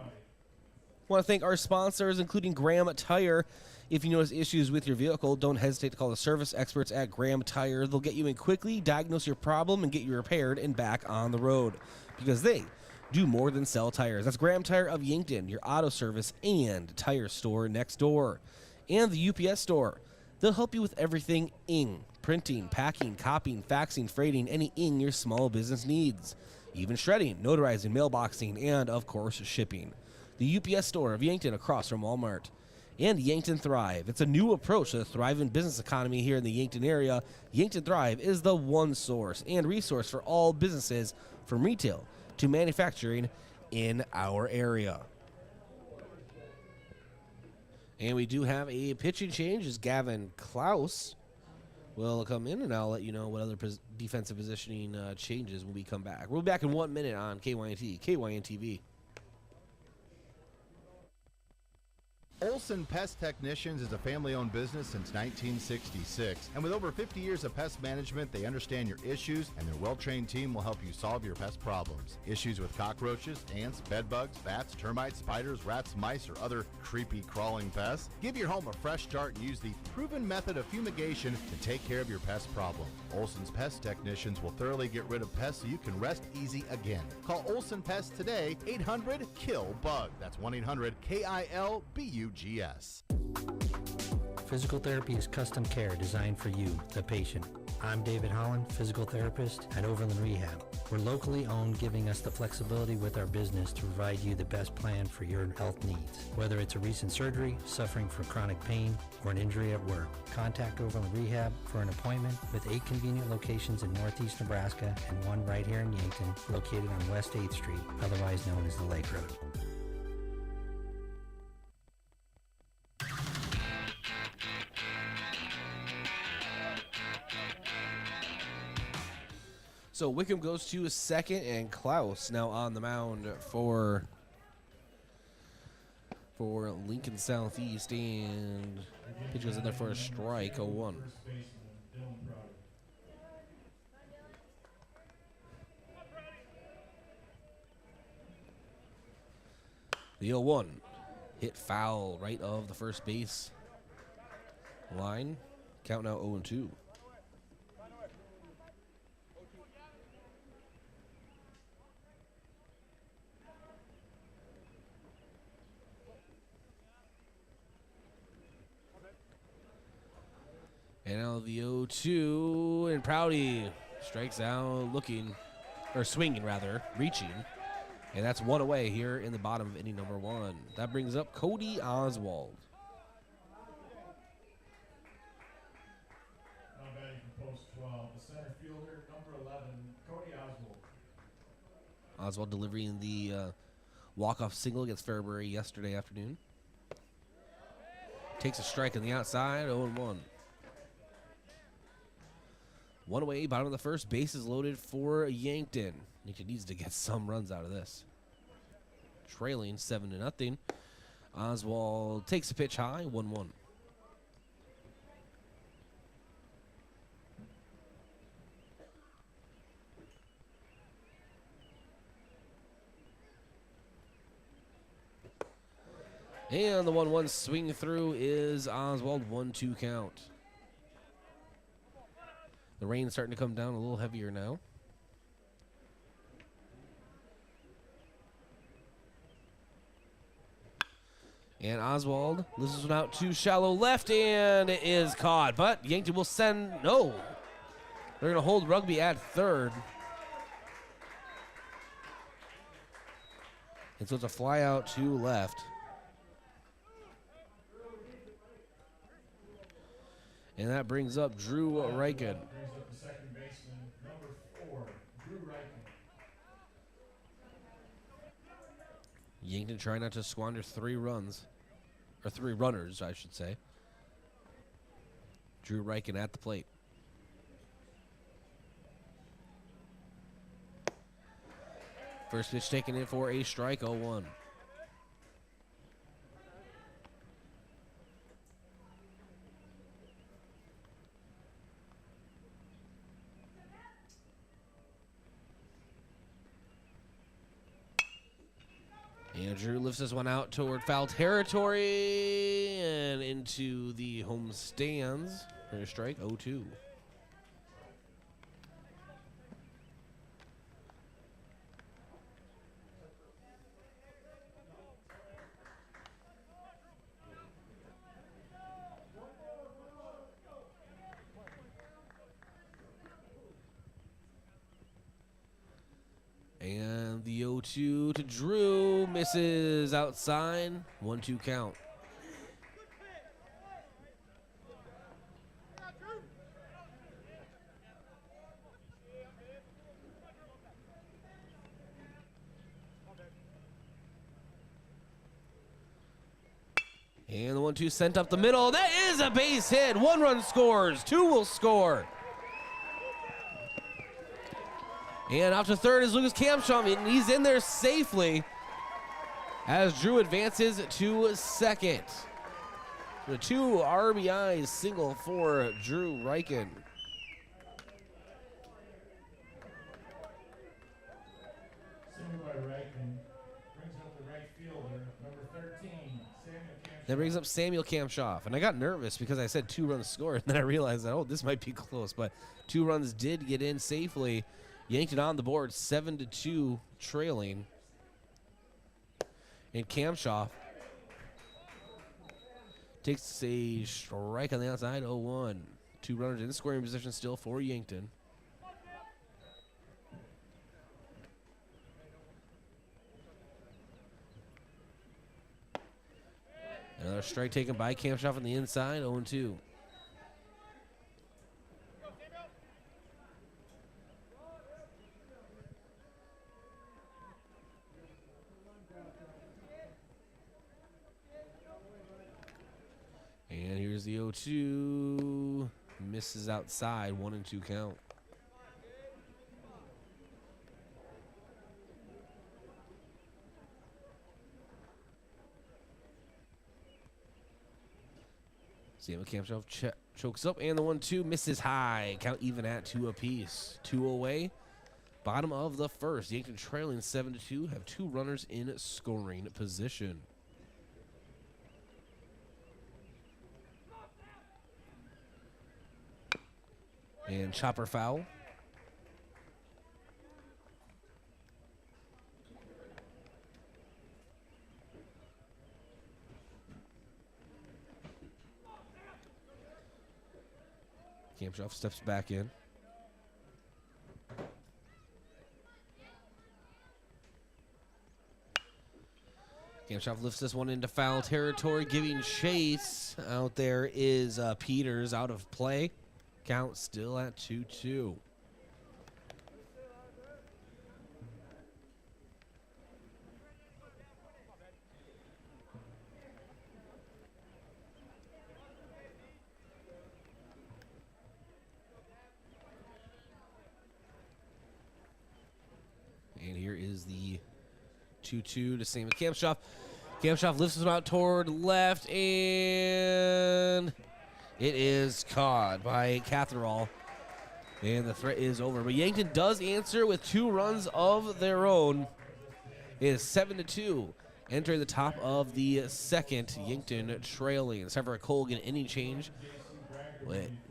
C: Want to thank our sponsors, including Graham Tire. If you notice issues with your vehicle, don't hesitate to call the service experts at Graham Tire. They'll get you in quickly, diagnose your problem, and get you repaired and back on the road. Because they do more than sell tires. That's Graham Tire of Yankton, your auto service and tire store next door. And the UPS store. They'll help you with everything ing. Printing, packing, copying, faxing, freighting, any ing your small business needs. Even shredding, notarizing, mailboxing, and, of course, shipping. The UPS store of Yankton across from Walmart. And Yankton Thrive. It's a new approach to the thriving business economy here in the Yankton area. Yankton Thrive is the one source and resource for all businesses from retail to manufacturing in our area. And we do have a pitching change as Gavin Klaus will come in, and I'll let you know what other defensive positioning changes when we come back. We'll be back in 1 minute on KYNT, KYNTV.
S: Olson Pest Technicians is a family-owned business since 1966, and with over 50 years of pest management, they understand your issues, and their well-trained team will help you solve your pest problems. Issues with cockroaches, ants, bedbugs, bats, termites, spiders, rats, mice, or other creepy crawling pests? Give your home a fresh start and use the proven method of fumigation to take care of your pest problem. Olson's Pest Technicians will thoroughly get rid of pests so you can rest easy again. Call Olson Pest today, 800-KILL-BUG. That's 1-800-KILBUGS.
T: Physical therapy is custom care designed for you, the patient. I'm David Holland, physical therapist at Overland Rehab. We're locally owned, giving us the flexibility with our business to provide you the best plan for your health needs. Whether it's a recent surgery, suffering from chronic pain, or an injury at work, contact Overland Rehab for an appointment with 8 convenient locations in Northeast Nebraska and one right here in Yankton, located on West 8th Street, otherwise known as the Lake Road.
C: So Wickham goes to second, and Klaus now on the mound for Lincoln Southeast, and pitch goes in there for a strike, 0-1. The 0-1 hit foul right of the first base line. Count now 0-2. And now the 0-2, and Prouty strikes out looking, or swinging rather, reaching. And that's one away here in the bottom of inning number 1. That brings up Cody Oswald.
J: Now batting from post 12, the center fielder, number 11, Cody Oswald.
C: Oswald delivering the walk-off single against Fairbury yesterday afternoon. Takes a strike on the outside, 0-1. One away, bottom of the first, bases loaded for Yankton. Yankton needs to get some runs out of this. Trailing 7-0. Oswald takes a pitch high, 1-1. And the 1-1 swing through is Oswald, 1-2 count. The rain's starting to come down a little heavier now. And Oswald lifts one out to shallow left, and it is caught. But Yankton will send, no. They're going to hold Rugby at third. And so it's a fly out to left. And that brings up Drew Reichen.
J: Brings up the second baseman, number 4, Drew Reichen.
C: Yankton trying not to squander 3 runs. Or 3 runners, I should say. Drew Reichen at the plate. First pitch taken in for a strike, 0-1. And Drew lifts this one out toward foul territory and into the home stands for a strike, 0-2. And the 0-2 to Drew, misses outside, 1-2 count. And the 1-2 sent up the middle. That is a base hit. 1 run scores, 2 will score. And out to third is Lucas Kamshaw, and he's in there safely as Drew advances to second. The 2 RBI single for Drew Reichen.
J: Single by Reichen. Brings up the right fielder, number 13, Samuel Kamshaw.
C: That brings up Samuel Kamshaw. And I got nervous because I said 2 runs scored, and then I realized that, oh, this might be close. But 2 runs did get in safely. Yankton on the board, 7-2 trailing. And Kamshaw takes a strike on the outside, 0-1. 2 runners in scoring position still for Yankton. Another strike taken by Kamshaw on the inside, 0-2. And here's the 0-2. Misses outside, 1-2 count. Samuel Kamshaw chokes up, and the 1-2 misses high. Count even at 2 apiece. 2 away. Bottom of the first. Yankton trailing 7-2. Have 2 runners in scoring position. And chopper foul. Kamshaw steps back in. Kamshaw lifts this one into foul territory, giving chase. Out there is Peters out of play. Count still at 2-2. And here is the 2-2 to Samuel Kamshaw. Kamshaw lifts him out toward left, and it is caught by Catherall. And the threat is over. But Yankton does answer with 2 runs of their own. It is 7-2. Entering the top of the second, Yankton trailing. It's time for a Colgan inning change.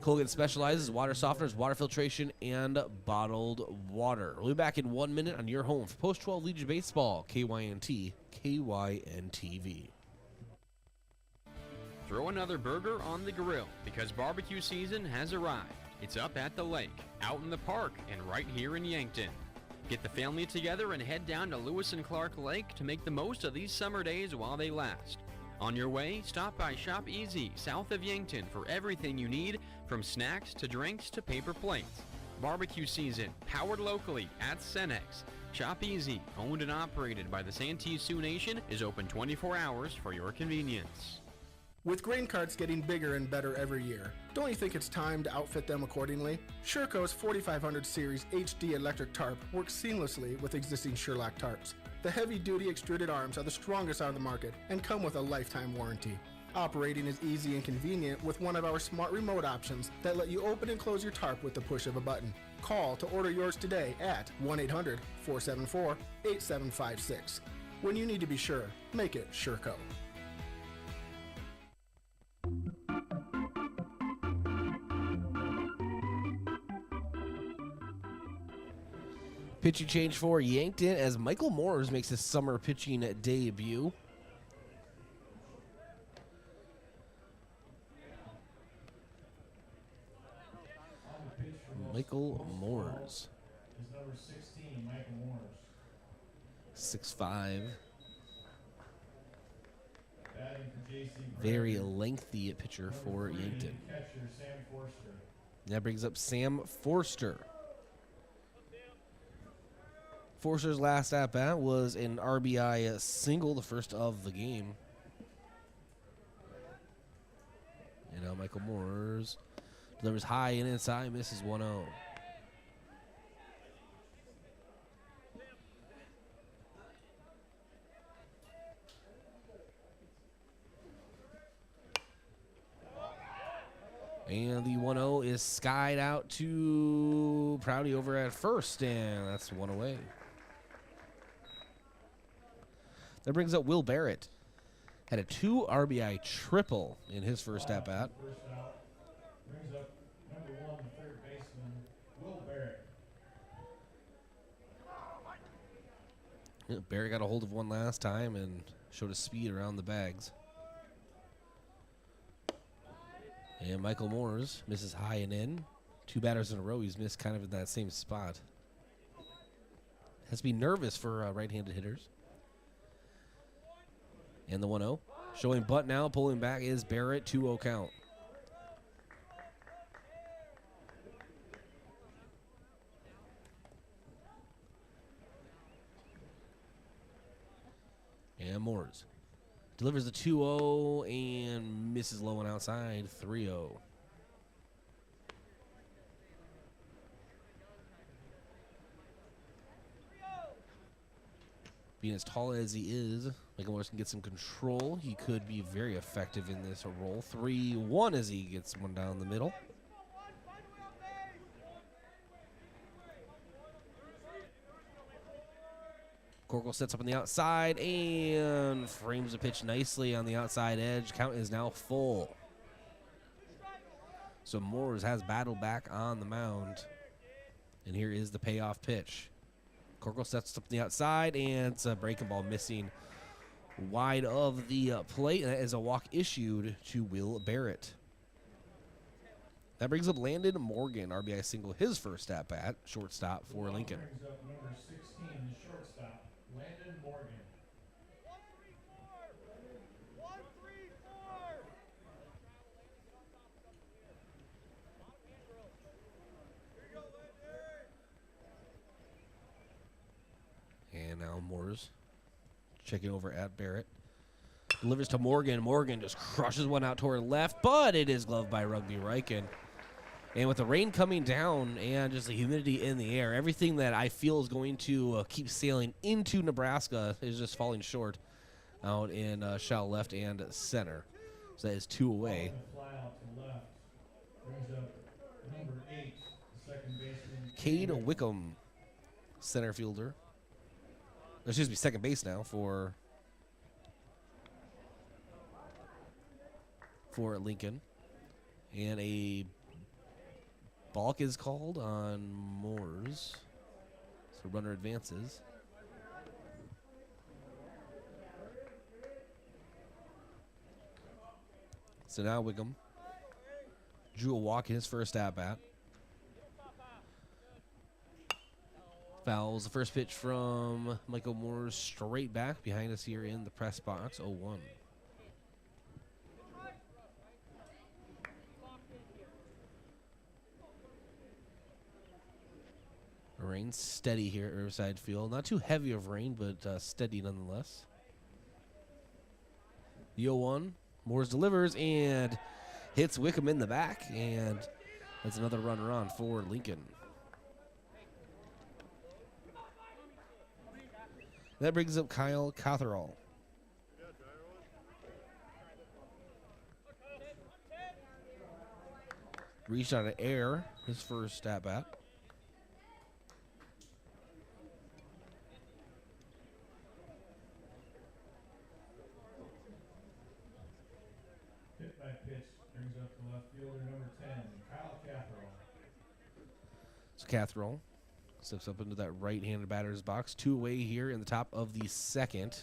C: Colgan specializes water softeners, water filtration, and bottled water. We'll be back in 1 minute on your home for Post-12 Legion Baseball, KYNT, KYNTV.
U: Throw another burger on the grill because barbecue season has arrived. It's up at the lake, out in the park, and right here in Yankton. Get the family together and head down to Lewis and Clark Lake to make the most of these summer days while they last. On your way, stop by Shop Easy, south of Yankton, for everything you need, from snacks to drinks to paper plates. Barbecue season, powered locally at Cenex. Shop Easy, owned and operated by the Santee Sioux Nation, is open 24 hours for your convenience.
A: With grain carts getting bigger and better every year, don't you think it's time to outfit them accordingly? Sherco's 4500 Series HD electric tarp works seamlessly with existing Sherlock tarps. The heavy-duty extruded arms are the strongest on the market and come with a lifetime warranty. Operating is easy and convenient with one of our smart remote options that let you open and close your tarp with the push of a button. Call to order yours today at 1-800-474-8756. When you need to be sure, make it Sherco.
C: Pitching change for Yankton as Michael Moores makes his summer pitching debut. Michael Moores.
J: Is number 16, Michael Moores.
C: 6'5".
J: Batting for JC
C: Very lengthy pitcher for Yankton.
J: Catcher Sam Forster.
C: That brings up Sam Forster. Forster's last at-bat was an RBI single, the first of the game. And now Michael Moores delivers high and inside, misses 1-0. And the 1-0 is skied out to Prouty over at first, and that's one away. That brings up Will Barrett. Had a 2 RBI triple in his first at-bat.
J: First out. Brings up number 1, the third baseman, Will Barrett.
C: Yeah, Barrett got a hold of one last time and showed his speed around the bags. And Michael Moores misses high and in. 2 batters in a row, he's missed kind of in that same spot. Has to be nervous for right-handed hitters. And the 1-0. Showing butt now, pulling back is Barrett, 2-0 count. And Moores delivers the 2-0 and misses low and outside, 3-0. Being as tall as he is, Michael Moores can get some control. He could be very effective in this role. 3-1 as he gets one down the middle. Corkle sets up on the outside and frames the pitch nicely on the outside edge. Count is now full. So Moores has battled back on the mound. And here is the payoff pitch. Corkle sets up on the outside, and it's a breaking ball missing wide of the plate. And that is a walk issued to Will Barrett. That brings up Landon Morgan, RBI single, his first at-bat, shortstop for Lincoln.
J: Brings up number 16, the shortstop, Landon Morgan.
C: And now Moores checking over at Barrett. Delivers to Morgan. Morgan just crushes one out toward left, but it is gloved by Rugby Riken. And with the rain coming down and just the humidity in the air, everything that I feel is going to keep sailing into Nebraska is just falling short out in shallow left and center. So that is 2 away.
J: Fly out to left. Brings up number 8, the second baseman.
C: Cade Wickham, center fielder. Excuse me, second base now for Lincoln. And a balk is called on Moores. So runner advances. So now Wickham drew a walk in his first at-bat. Fouls. The first pitch from Michael Moore straight back behind us here in the press box. 0-1. Rain steady here at Riverside Field. Not too heavy of rain, but steady nonetheless. The 0-1. Moores delivers and hits Wickham in the back, and that's another runner on for Lincoln. That brings up Kyle Catherall. Reached out of air, his first at bat.
J: Hit by pitch brings up the left fielder, number 10, Kyle Catherall.
C: So Catherall steps up into that right-handed batter's box. 2 away here in the top of the second.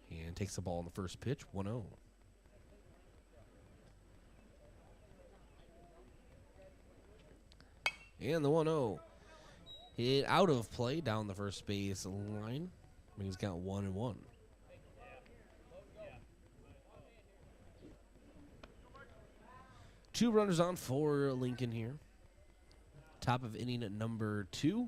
C: And takes the ball on the first pitch, 1-0. And the 1-0 hit out of play down the first base line. Brings count 1-1. Two runners on for Lincoln here. Top of inning at number 2.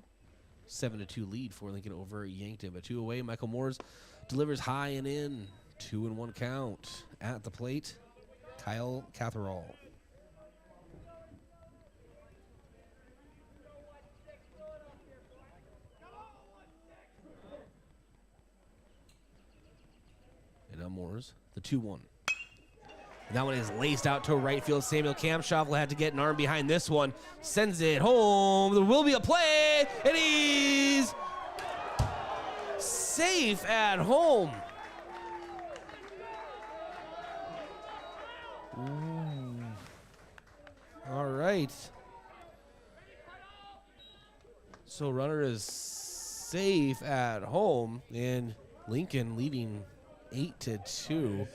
C: 7-2 lead for Lincoln over Yankton. But 2 away, Michael Moores delivers high and in. 2-1 count at the plate. Kyle Catherall. And now Moores, the 2-1. That one is laced out to right field. Samuel Kamschoffel had to get an arm behind this one. Sends it home. There will be a play, and he's safe at home. Ooh. All right. So runner is safe at home, and Lincoln leading 8-2.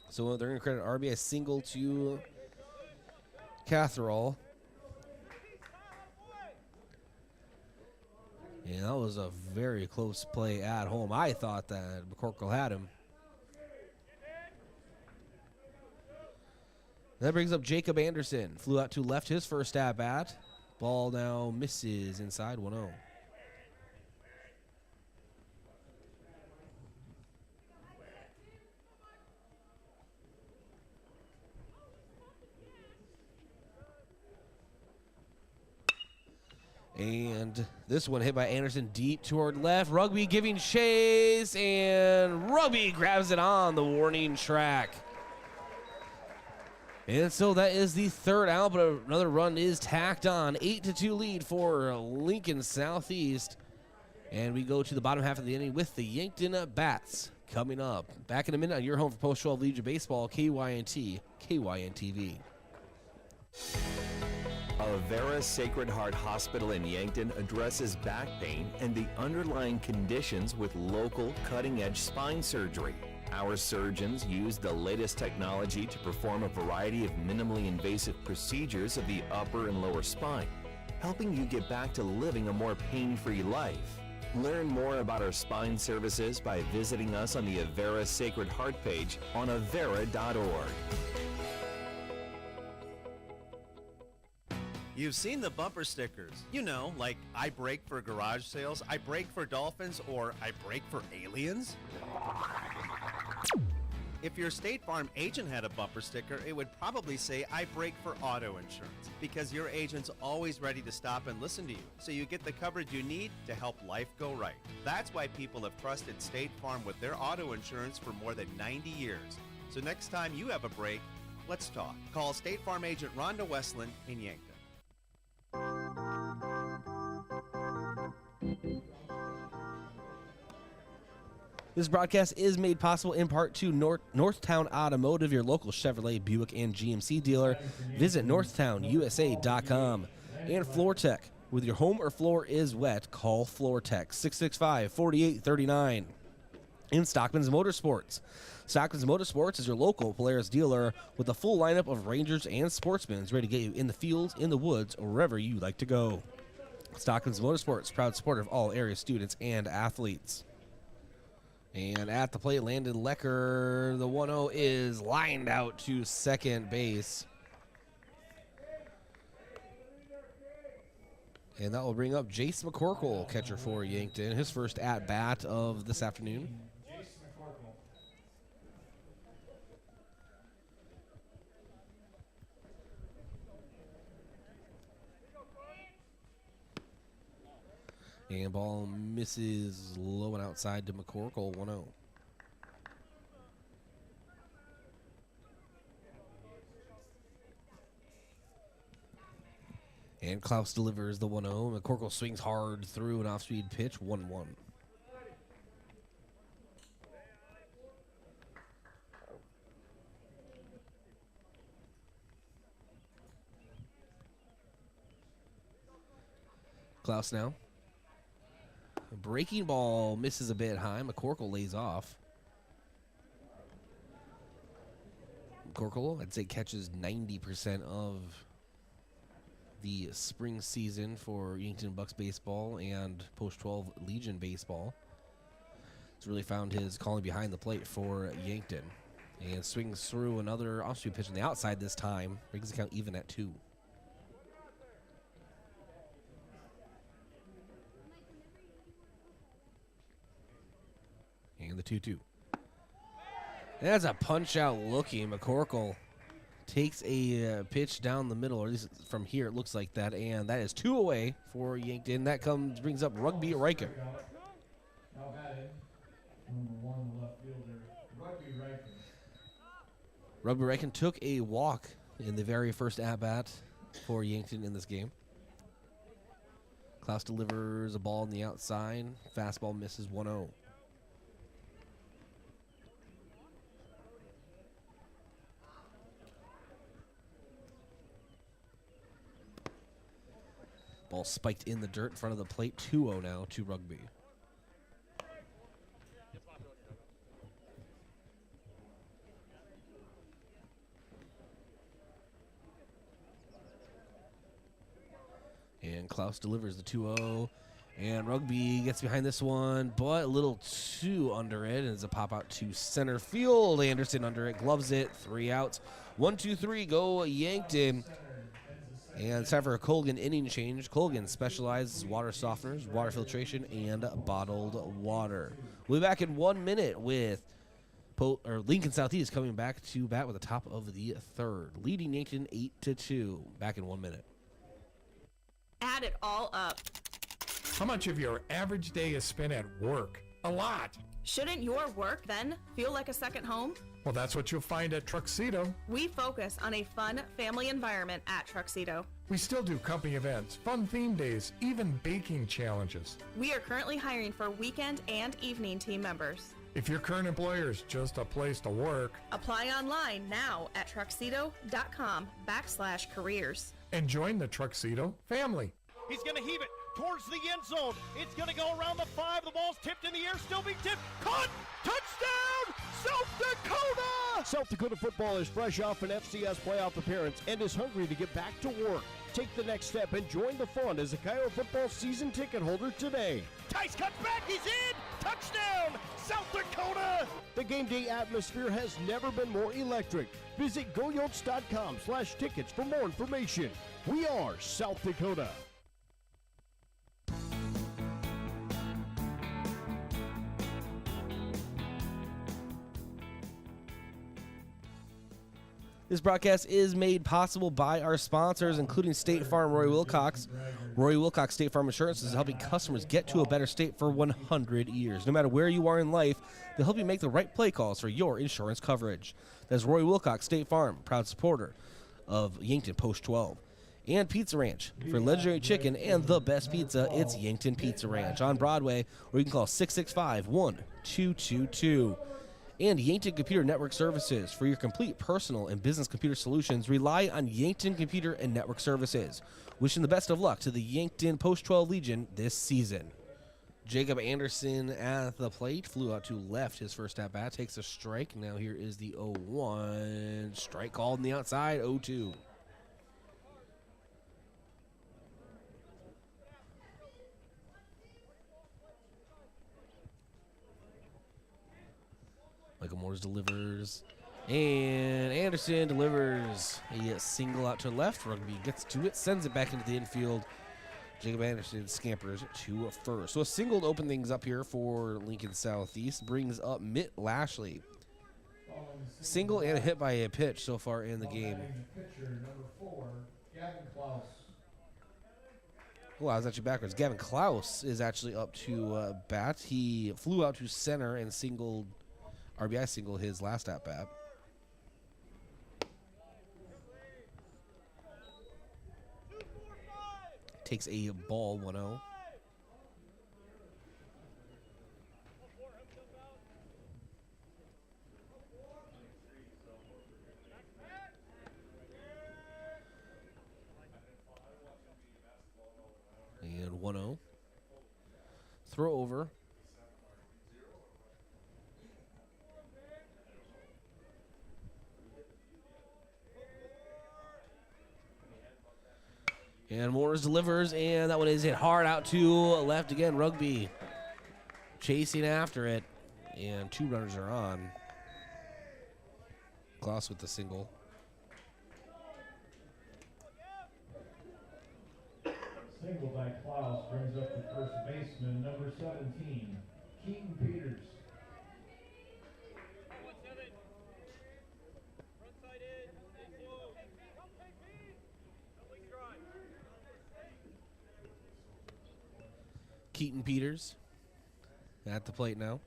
C: So they're going to credit RBI single to Catherall. And that was a very close play at home. I thought that McCorkle had him. That brings up Jacob Anderson. Flew out to left his first at bat. Ball now misses inside 1-0. And this one hit by Anderson deep toward left. Rugby giving chase, and Rugby grabs it on the warning track. And so that is the third out, but another run is tacked on. 8-2 lead for Lincoln Southeast. And we go to the bottom half of the inning with the Yankton Bats coming up. Back in a minute on your home for Post-12 Legion Baseball, KYNT, KYNTV.
D: Avera Sacred Heart Hospital in Yankton addresses back pain and the underlying conditions with local cutting-edge spine surgery. Our surgeons use the latest technology to perform a variety of minimally invasive procedures of the upper and lower spine, helping you get back to living a more pain-free life. Learn more about our spine services by visiting us on the Avera Sacred Heart page on avera.org.
E: You've seen the bumper stickers. You know, like I brake for garage sales, I brake for dolphins, or I brake for aliens. If your State Farm agent had a bumper sticker, it would probably say, I brake for auto insurance, because your agent's always ready to stop and listen to you, so you get the coverage you need to help life go right. That's why people have trusted State Farm with their auto insurance for more than 90 years. So next time you have a break, let's talk. Call State Farm agent Rhonda Westland in Yankton.
C: This broadcast is made possible in part to Northtown Automotive, your local Chevrolet, Buick, and GMC dealer. Visit northtownusa.com. And FloorTech. With your home or floor is wet, call FloorTech, 665-4839. in Stockman's Motorsports. Stockman's Motorsports is your local Polaris dealer with a full lineup of Rangers and Sportsmen ready to get you in the fields, in the woods, or wherever you like to go. Stockman's Motorsports, proud supporter of all area students and athletes. And at the plate, Landon Lecker, the 1-0 is lined out to second base. And that will bring up Jace McCorkle, catcher for Yankton, his first at-bat of this afternoon. And ball misses low and outside to McCorkle, 1-0. And Klaus delivers the 1-0. McCorkle swings hard through an off-speed pitch, 1-1. Klaus now. A breaking ball misses a bit high. McCorkle lays off. McCorkle, I'd say, catches 90% of the spring season for Yankton Bucks baseball and post-12 Legion baseball. He's really found his calling behind the plate for Yankton. And swings through another off-speed pitch on the outside this time. Brings the count even at 2. And the 2-2. That's a punch-out looking. McCorkle takes a pitch down the middle, or at least from here it looks like that, and that is 2 away for Yankton. That brings up Rugby Riken.
J: Now batting, number 1, the left fielder, Rugby Riken.
C: Rugby Riken took a walk in the very first at-bat for Yankton in this game. Klaus delivers a ball on the outside. Fastball misses, 1-0. Ball spiked in the dirt in front of the plate. 2-0 now to Rugby. And Klaus delivers the 2-0. And Rugby gets behind this one, but a little too under it. And it's a pop out to center field. Anderson under it, gloves it. 3 outs. 1-2-3, go Yankton. And it's time for a Colgan inning change. Colgan specializes in water softeners, water filtration, and bottled water. We'll be back in 1 minute with Lincoln Southeast coming back to bat with the top of the third, leading Yankton 8-2. Back in 1 minute.
F: Add it all up.
Q: How much of your average day is spent at work? A lot.
F: Shouldn't your work then feel like a second home?
Q: Well, that's what you'll find at Truxedo.
F: We focus on a fun family environment at Truxedo.
Q: We still do company events, fun theme days, even baking challenges.
F: We are currently hiring for weekend and evening team members.
Q: If your current employer is just a place to work,
F: apply online now at truxedo.com/careers.
Q: And join the Truxedo family.
V: He's going to heave it towards the end zone. It's going to go around the 5. The ball's tipped in the air, still being tipped. Caught! Touchdown! South Dakota!
W: South Dakota football is fresh off an FCS playoff appearance and is hungry to get back to work. Take the next step and join the fun as a Kiowa football season ticket holder today.
V: Tice cuts back, he's in! Touchdown! South Dakota!
W: The game day atmosphere has never been more electric. Visit goyolts.com/tickets for more information. We are South Dakota.
C: This broadcast is made possible by our sponsors, including State Farm Roy Wilcox. Roy Wilcox State Farm Insurance is helping customers get to a better state for 100 years. No matter where you are in life, they'll help you make the right play calls for your insurance coverage. That's Roy Wilcox State Farm, proud supporter of Yankton Post 12. And Pizza Ranch. For legendary chicken and the best pizza, it's Yankton Pizza Ranch on Broadway, or you can call 665-1222. And Yankton Computer Network Services. For your complete personal and business computer solutions, rely on Yankton Computer and Network Services. Wishing the best of luck to the Yankton Post 12 Legion this season. Jacob Anderson at the plate. Flew out to left his first at bat. Takes a strike. Now here is the 0-1. Strike called on the outside. 0-2. Michael Moores delivers. And Anderson delivers a single out to left. Rugby gets to it, sends it back into the infield. Jacob Anderson scampers to first. So a single to open things up here for Lincoln Southeast. Brings up Mitt Lashley. Single and a hit by a pitch so far in the game. Oh, I was actually backwards. Gavin Klaus is actually up to bat. He flew out to center and singled, RBI singled his last at bat. Takes a ball, 1-0. And 1-0. Throw over. And Moores delivers, and that one is hit hard out to left again. Rugby chasing after it, and 2 runners are on. Klaus with the single.
J: Single by Klaus brings up the first baseman, number 17, Keaton Peters.
C: Keaton Peters at the plate now.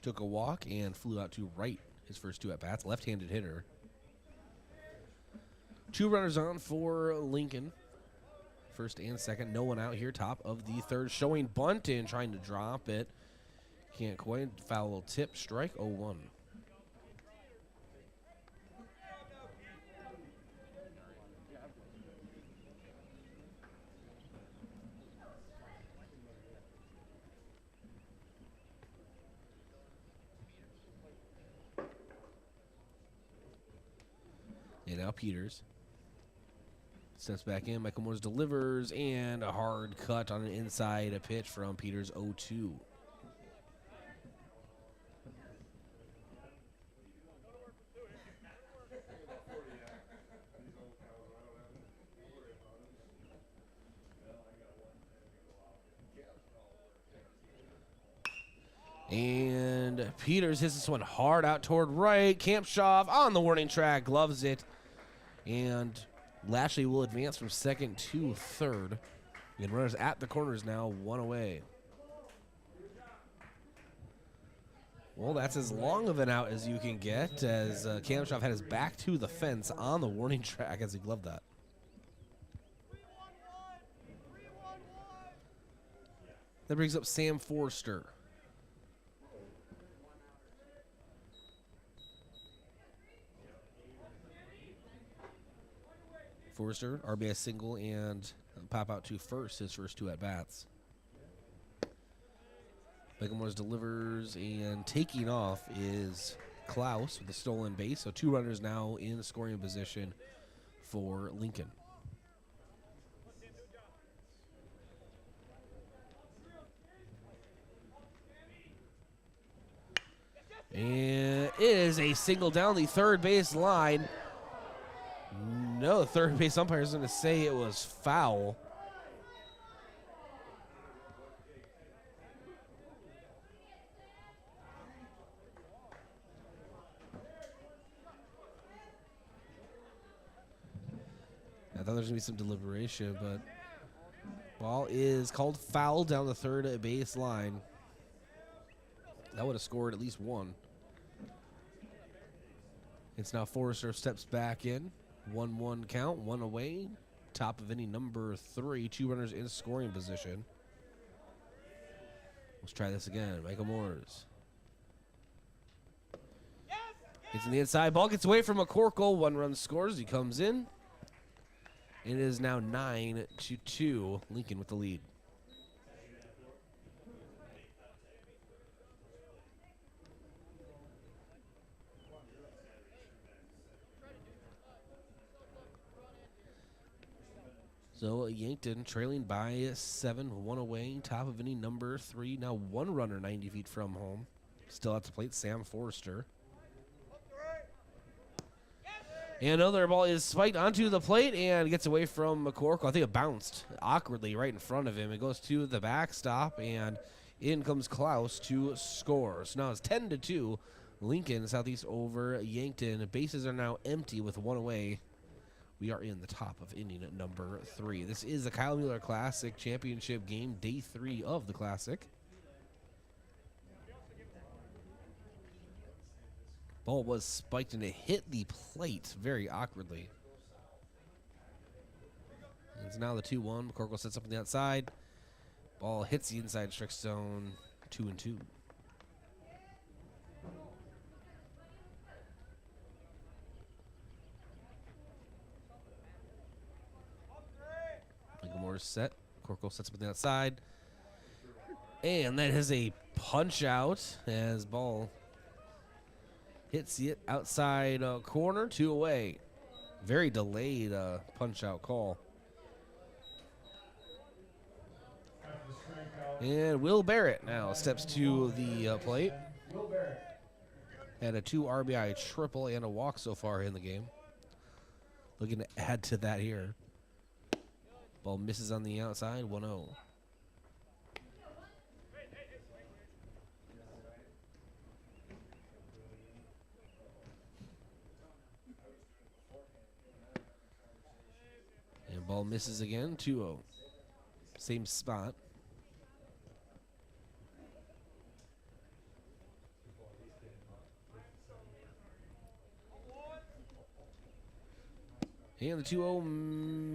C: Took a walk and flew out to right his first 2 at-bats. Left-handed hitter. 2 runners on for Lincoln. First and second. No one out here. Top of the third. Showing bunt in. Trying to drop it. Can't quite. Foul tip. Strike 0-1. And now Peters steps back in. Michael Moores delivers, and a hard cut on an inside a pitch from Peters, 0-2. And Peters hits this one hard out toward right. Kampshoff on the warning track, gloves it. And Lashley will advance from second to third. And runners at the corners now, 1 away. Well, that's as long of an out as you can get, as Kampshoff had his back to the fence on the warning track as he gloved that. That brings up Sam Forster. Forster, RBI single, and pop out to first his first 2 at-bats. Michael Moores delivers, and taking off is Klaus with a stolen base. So 2 runners now in scoring position for Lincoln. And it is a single down the third base line. No, the third base umpire is going to say it was foul. I thought there was going to be some deliberation, but ball is called foul down the third base line. That would have scored at least 1. It's now Forrester steps back in. 1-1 count, 1 away. Top of inning number 3. 2 runners in scoring position. Let's try this again. Michael Moores. It's in the inside. Ball gets away from McCorkle. 1 run scores. He comes in. It is now 9-2. Lincoln with the lead. So Yankton trailing by 7, 1 away, top of inning number 3. Now one runner 90 feet from home. Still at the plate, Sam Forrester. And another ball is spiked onto the plate and gets away from McCorkle. I think it bounced awkwardly right in front of him. It goes to the backstop, and in comes Klaus to score. So now it's 10-2. Lincoln Southeast over Yankton. Bases are now empty with 1 away. We are in the top of inning number 3. This is the Kyle Mueller Classic Championship game, day 3 of the Classic. Ball was spiked and it hit the plate very awkwardly. It's now the 2-1. McCorkle sets up on the outside. Ball hits the inside strike zone. 2-2. Moore's set. McCorkle sets up on the outside. And that is a punch out as ball hits it outside corner, 2 away. Very delayed punch out call. And Will Barrett now steps to the plate. Had a 2 RBI triple and a walk so far in the game. Looking to add to that here. Ball misses on the outside, 1-0. And ball misses again, 2-0. Same spot. And the 2-0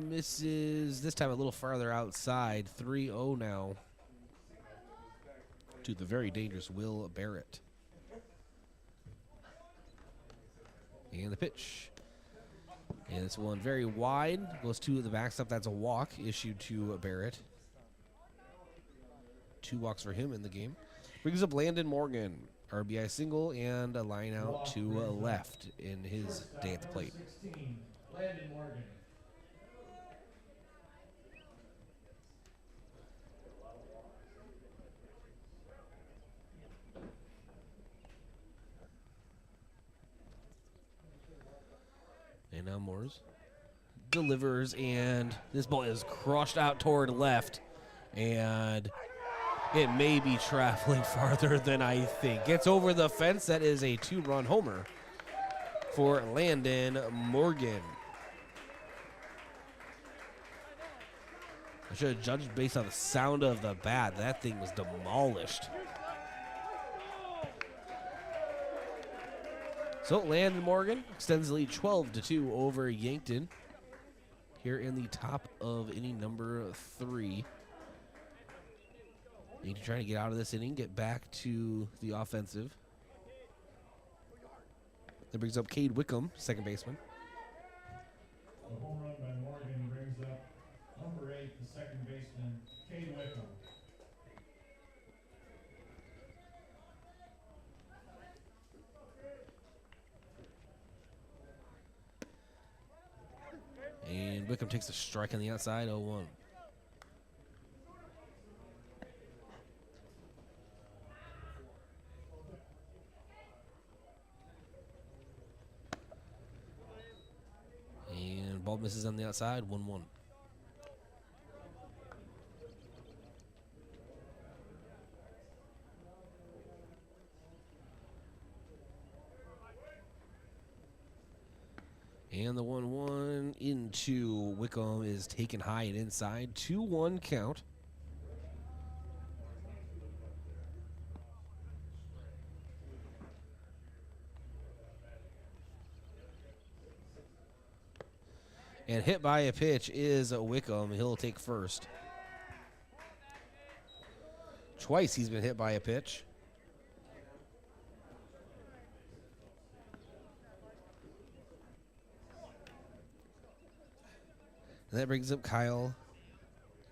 C: misses, this time a little farther outside. 3-0 now to the very dangerous Will Barrett. And the pitch. And this one very wide. Goes to the backstop. That's a walk issued to Barrett. 2 walks for him in the game. Brings up Landon Morgan. RBI single and a line out to left in his day at the plate.
J: Landon Morgan.
C: And now Moores delivers, and this ball is crushed out toward left, and it may be traveling farther than I think. Gets over the fence. That is a 2-run homer for Landon Morgan. I should have judged based on the sound of the bat. That thing was demolished. So Landon Morgan extends the lead 12-2 over Yankton here in the top of inning number 3. Yankton trying to get out of this inning, get back to the offensive. That brings up Cade Wickham, second baseman.
J: A home run by Morgan brings up number 8, the second baseman, Cade Wickham.
C: And Wickham takes a strike on the outside, 0-1. And ball misses on the outside, 1-1. And the 1-1 into Wickham is taken high and inside. 2-1 count. And hit by a pitch is Wickham. He'll take first. Twice he's been hit by a pitch. And that brings up Kyle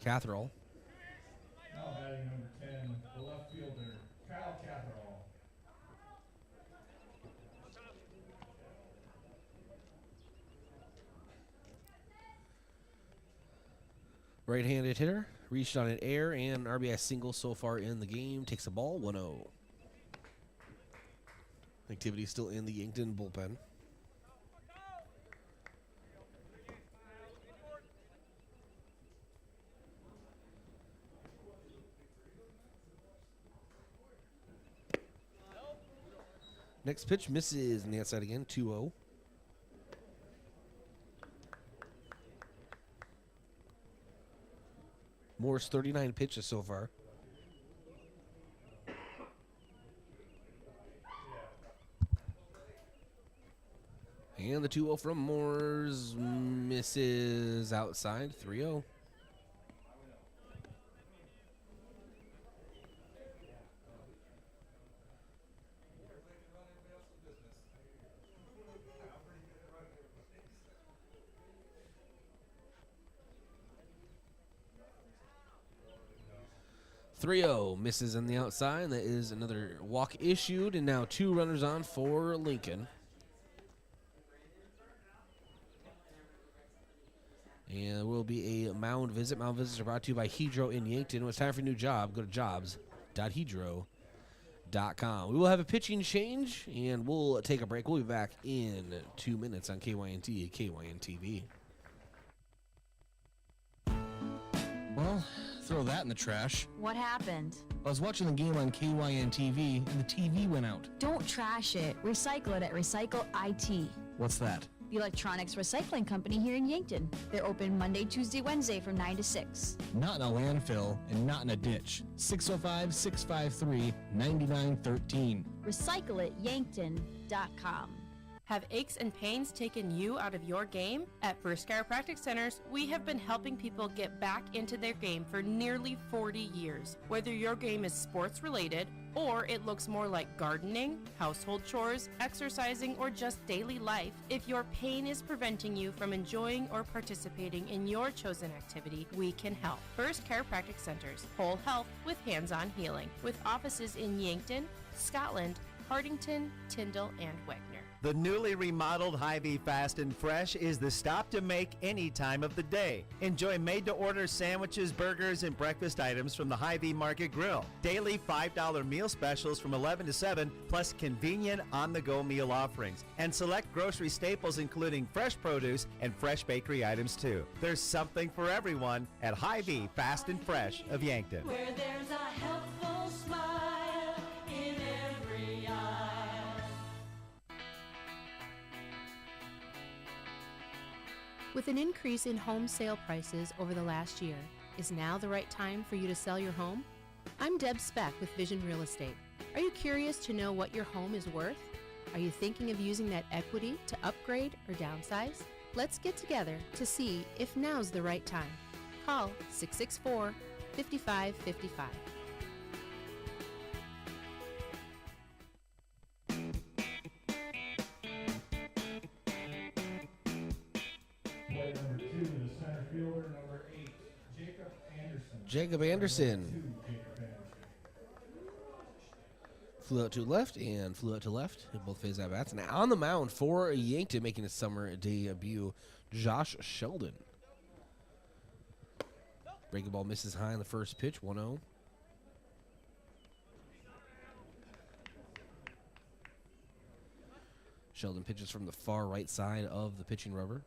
C: Catherall.
J: Now batting number 10, the left fielder, Kyle Catherall.
C: Right-handed hitter, reached on an air and RBI single so far in the game. Takes the ball, 1-0. Activity still in the Yankton bullpen. Next pitch misses on the outside again, 2-0. Moore's 39 pitches so far. And the 2-0 from Moore's misses outside, 3-0. Misses on the outside. That is another walk issued, and now 2 runners on for Lincoln. And there will be a mound visit. Mound visits are brought to you by Hedro in Yankton. When it's time for a new job, go to jobs.hedro.com. We will have a pitching change, and we'll take a break. We'll be back in 2 minutes on KYNT, KYNTV.
H: Well, throw that in the trash.
I: What happened?
H: I was watching the game on KYNTV, and the TV went out.
I: Don't trash it. Recycle it at Recycle IT.
H: What's that?
I: The electronics recycling company here in Yankton. They're open Monday, Tuesday, Wednesday from 9 to 6.
H: Not in a landfill and not in a ditch. 605-653-9913.
I: Recycle at Yankton.com.
F: Have aches and pains taken you out of your game? At First Chiropractic Centers, we have been helping people get back into their game for nearly 40 years. Whether your game is sports related, or it looks more like gardening, household chores, exercising, or just daily life, if your pain is preventing you from enjoying or participating in your chosen activity, we can help. First Chiropractic Centers, whole health with hands-on healing, with offices in Yankton, Scotland, Hardington, Tyndall, and Wagner.
D: The newly remodeled Hy-Vee Fast and Fresh is the stop to make any time of the day. Enjoy made-to-order sandwiches, burgers, and breakfast items from the Hy-Vee Market Grill. Daily $5 meal specials from 11 to 7, plus convenient on-the-go meal offerings. And select grocery staples including fresh produce and fresh bakery items too. There's something for everyone at Hy-Vee Fast and Fresh of Yankton.
L: Where there's a helpful smile in every eye.
K: With an increase in home sale prices over the last year, is now the right time for you to sell your home? I'm Deb Speck with Vision Real Estate. Are you curious to know what your home is worth? Are you thinking of using that equity to upgrade or downsize? Let's get together to see if now's the right time. Call 664-5555.
C: Jacob Anderson. Flew out to left and flew out to left in both phase at-bats. Now on the mound for Yankton, making his summer debut, Josh Sheldon. Breaking ball misses high on the first pitch, 1-0. Sheldon pitches from the far right side of the pitching rubber.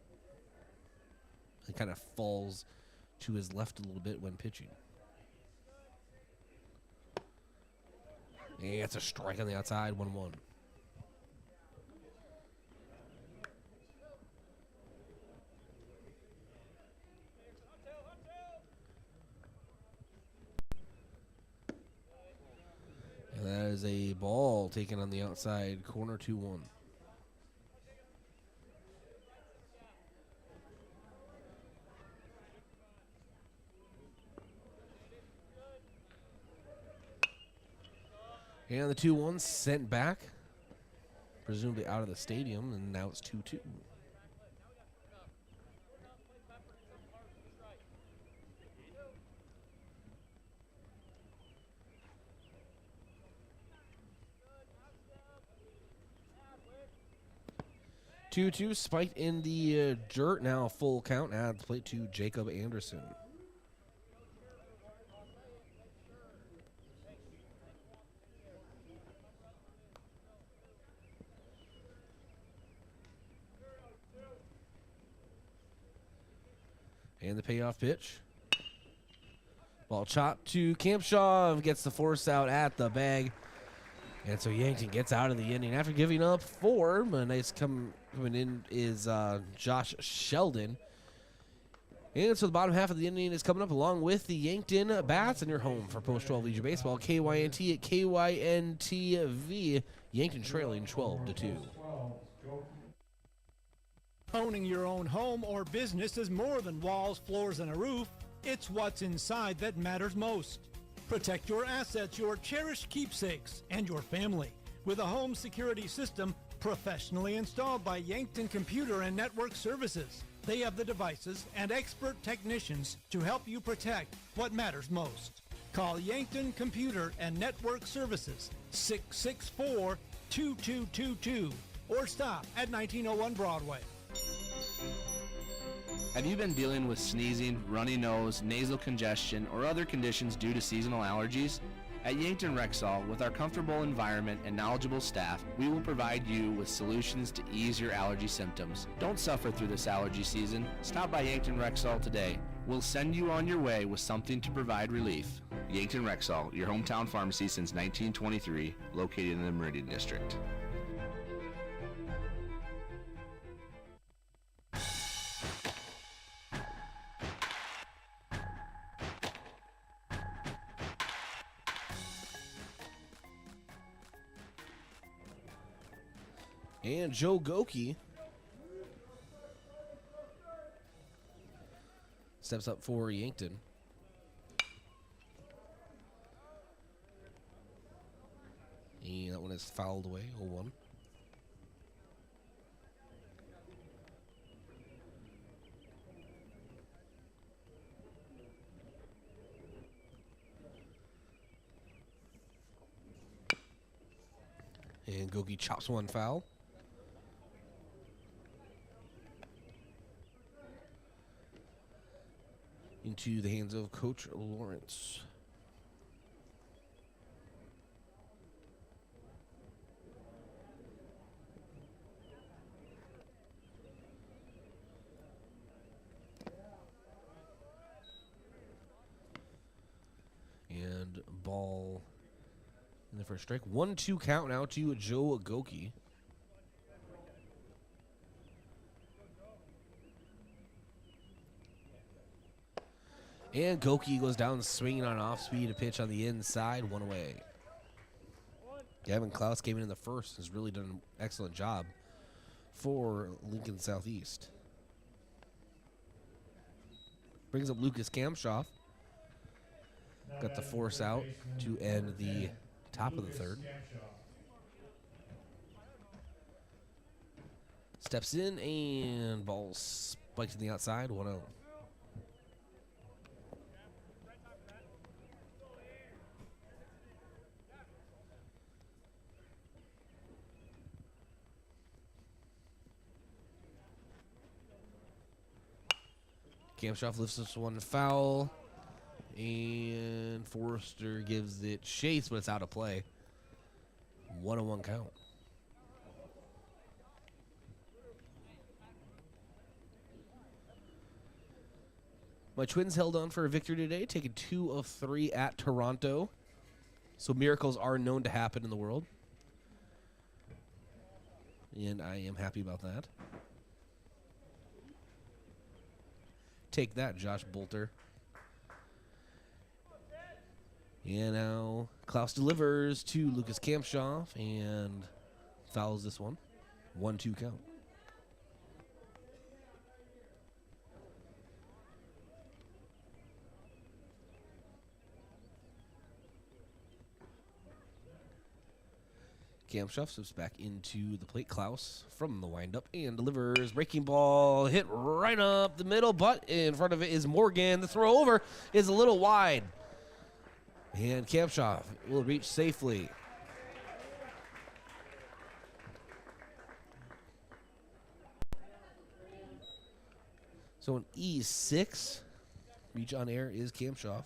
C: He kind of falls to his left a little bit when pitching. And it's a strike on the outside, 1-1. And that is a ball taken on the outside corner, 2-1. And the 2-1 sent back, presumably out of the stadium, and now it's 2-2. Spiked in the dirt, now a full count at the plate to Jacob Anderson. And the payoff pitch. Ball chopped to Kampshaw. Gets the force out at the bag. And so Yankton gets out of the inning after giving up 4. A nice coming in is Josh Sheldon. And so the bottom half of the inning is coming up along with the Yankton Bats, and you're home for Post 12 Legion Baseball. KYNT at KYNTV. Yankton trailing 12-2.
G: Owning your own home or business is more than walls, floors, and a roof. It's what's inside that matters most. Protect your assets, your cherished keepsakes, and your family with a home security system professionally installed by Yankton Computer and Network Services. They have the devices and expert technicians to help you protect what matters most. Call Yankton Computer and Network Services 664-2222 or stop at 1901 Broadway.
M: Have you been dealing with sneezing, runny nose, nasal congestion, or other conditions due to seasonal allergies? At Yankton Rexall, with our comfortable environment and knowledgeable staff, we will provide you with solutions to ease your allergy symptoms. Don't suffer through this allergy season. Stop by Yankton Rexall today. We'll send you on your way with something to provide relief. Yankton Rexall, your hometown pharmacy since 1923, located in the Meridian District.
C: And Joe Goki steps up for Yankton. And that one is fouled away, 0-1. And Goki chops one foul. Into the hands of Coach Lawrence. And ball in the first strike. 1-2 count now to Joe Goki. And Goki goes down swinging on an off-speed, a pitch on the inside, 1 away. Gavin Klaus came in the first, has really done an excellent job for Lincoln Southeast. Brings up Lucas Kamshoff. Got the force out to end the top of the third. Steps in and ball spikes to the outside, 1-0. Kamshoff lifts this one foul, and Forrester gives it chase, but it's out of play. 1-1 count. My Twins held on for a victory today, taking 2 of 3 at Toronto. So miracles are known to happen in the world. And I am happy about that. Take that, Josh Bolter. And now Klaus delivers to Lucas Kamshoff and fouls this one. 1-2 count. Kamshoff slips back into the plate. Klaus from the windup and delivers. Breaking ball hit right up the middle, but in front of it is Morgan. The throw over is a little wide. And Kamshoff will reach safely. So an E6. Reach on air is Kamshoff.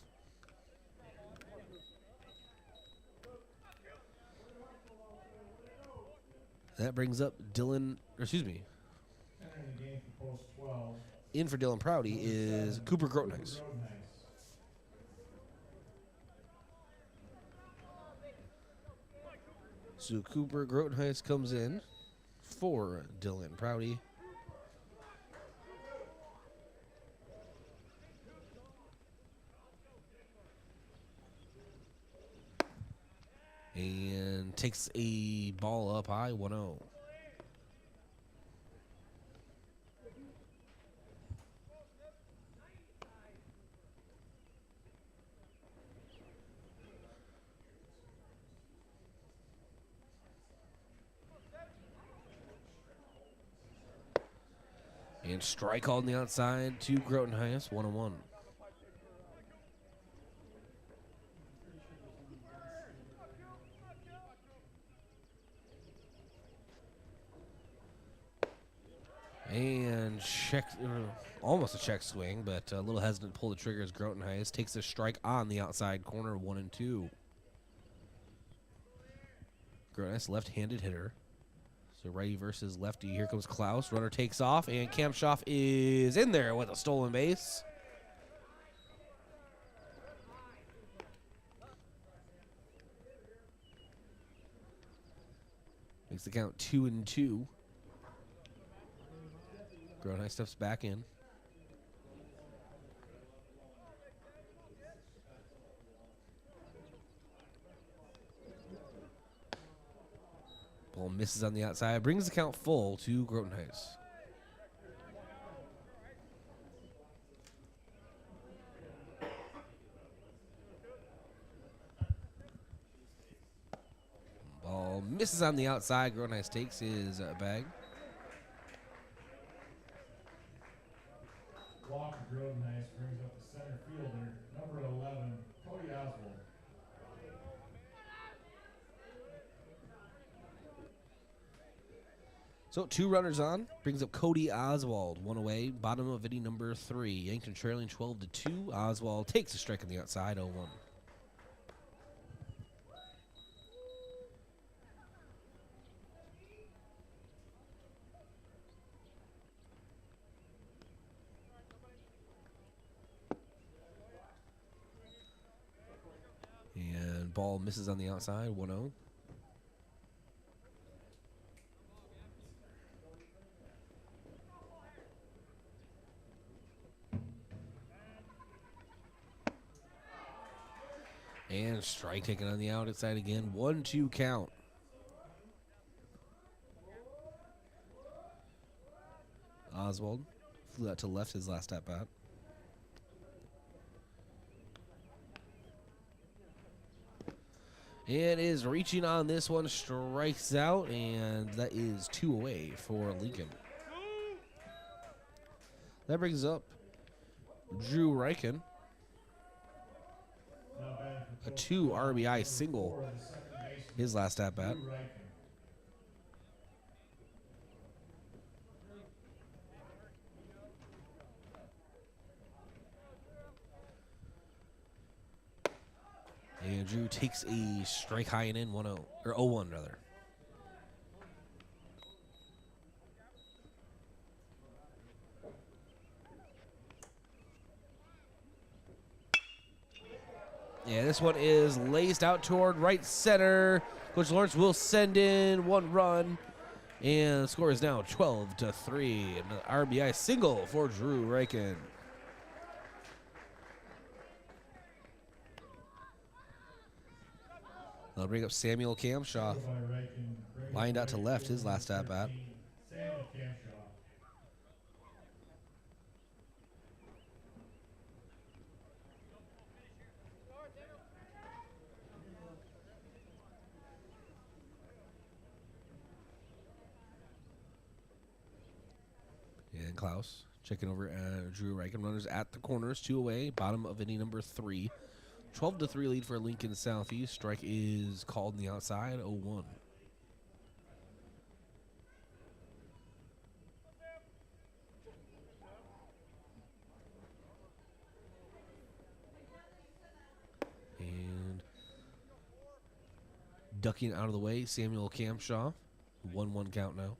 C: That brings up Dylan, or excuse me. In for Dylan Prouty is Cooper Grotenhuis. So Cooper Grotenhuis comes in for Dylan Prouty. And takes a ball up high, 1-0. And strike on the outside to Grotenhuis, 1-1. And check, almost a check swing, but a little hesitant to pull the trigger as Grotenhuis takes a strike on the outside corner, 1-2. Grotenhuis, left-handed hitter. So righty versus lefty. Here comes Klaus. Runner takes off, and Kamshoff is in there with a stolen base. Makes the count 2-2. Grotenhuis steps back in. Ball misses on the outside. Brings the count full to Grotenhuis. Ball misses on the outside. Grotenhuis takes his bag.
J: Walker Grotenhuis brings up the center fielder, number 11, Cody Oswald.
C: So 2 runners on. Brings up Cody Oswald. 1 away. Bottom of inning number 3. Yankton trailing 12-2. Oswald takes a strike on the outside, 0-1. And ball misses on the outside, 1-0. And strike taken on the outside again. 1-2 count. Oswald flew out to left his last at bat. And is reaching on this one, strikes out, and that is 2 away for Lincoln. That brings up Drew Reichen. A 2 RBI single, his last at bat. And Drew takes a strike high and in, 1-0, or 0-1 rather. Yeah, this one is laced out toward right center. Coach Lawrence will send in 1 run. And the score is now 12-3. An RBI single for Drew Reichen. They'll bring up Samuel Kamshoff. Lined out to left his last at bat. And Klaus checking over Drew Reichen. Runners at the corners, 2 away. Bottom of inning number 3. 12-3 lead for Lincoln Southeast. Strike is called on the outside, 0-1. And ducking out of the way, Samuel Kamshoff. 1-1 count now.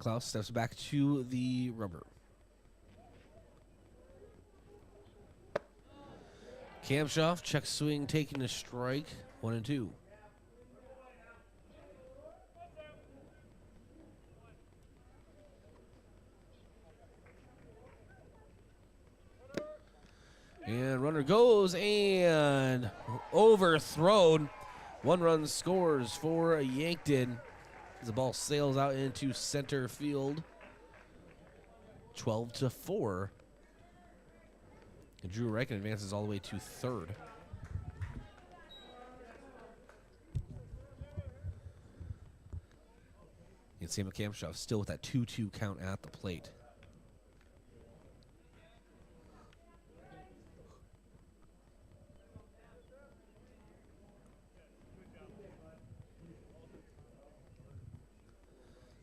C: Klaus steps back to the rubber. Kamshoff, check swing, taking a strike. 1-2. And runner goes and overthrown. 1 run scores for Yankton. The ball sails out into center field. 12-4. And Drew Reichen advances all the way to third. And Samuel Kamshoff still with that 2-2 count at the plate.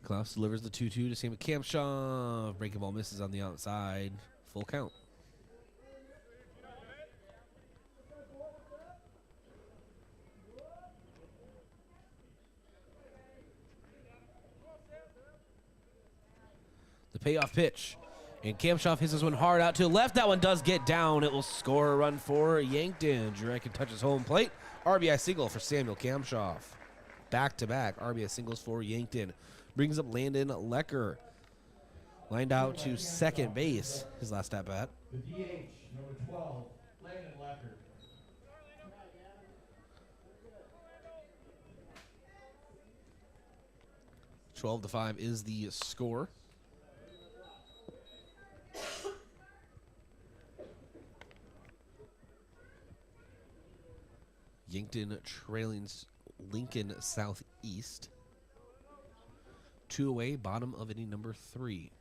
C: Klaus delivers the 2-2 to Samuel Kamshoff. Breaking ball misses on the outside. Full count. The payoff pitch. And Kamshoff hits this one hard out to the left. That one does get down. It will score a run for Yankton. Jurek touches home plate. RBI single for Samuel Kamshoff. Back-to-back RBI singles for Yankton. Brings up Landon Lecker. Lined out to second base. His last at-bat.
J: The DH, number 12, Landon Lecker.
C: Twelve to 5 is the score. Yankton trailing Lincoln Southeast. 2 away, bottom of inning number 3.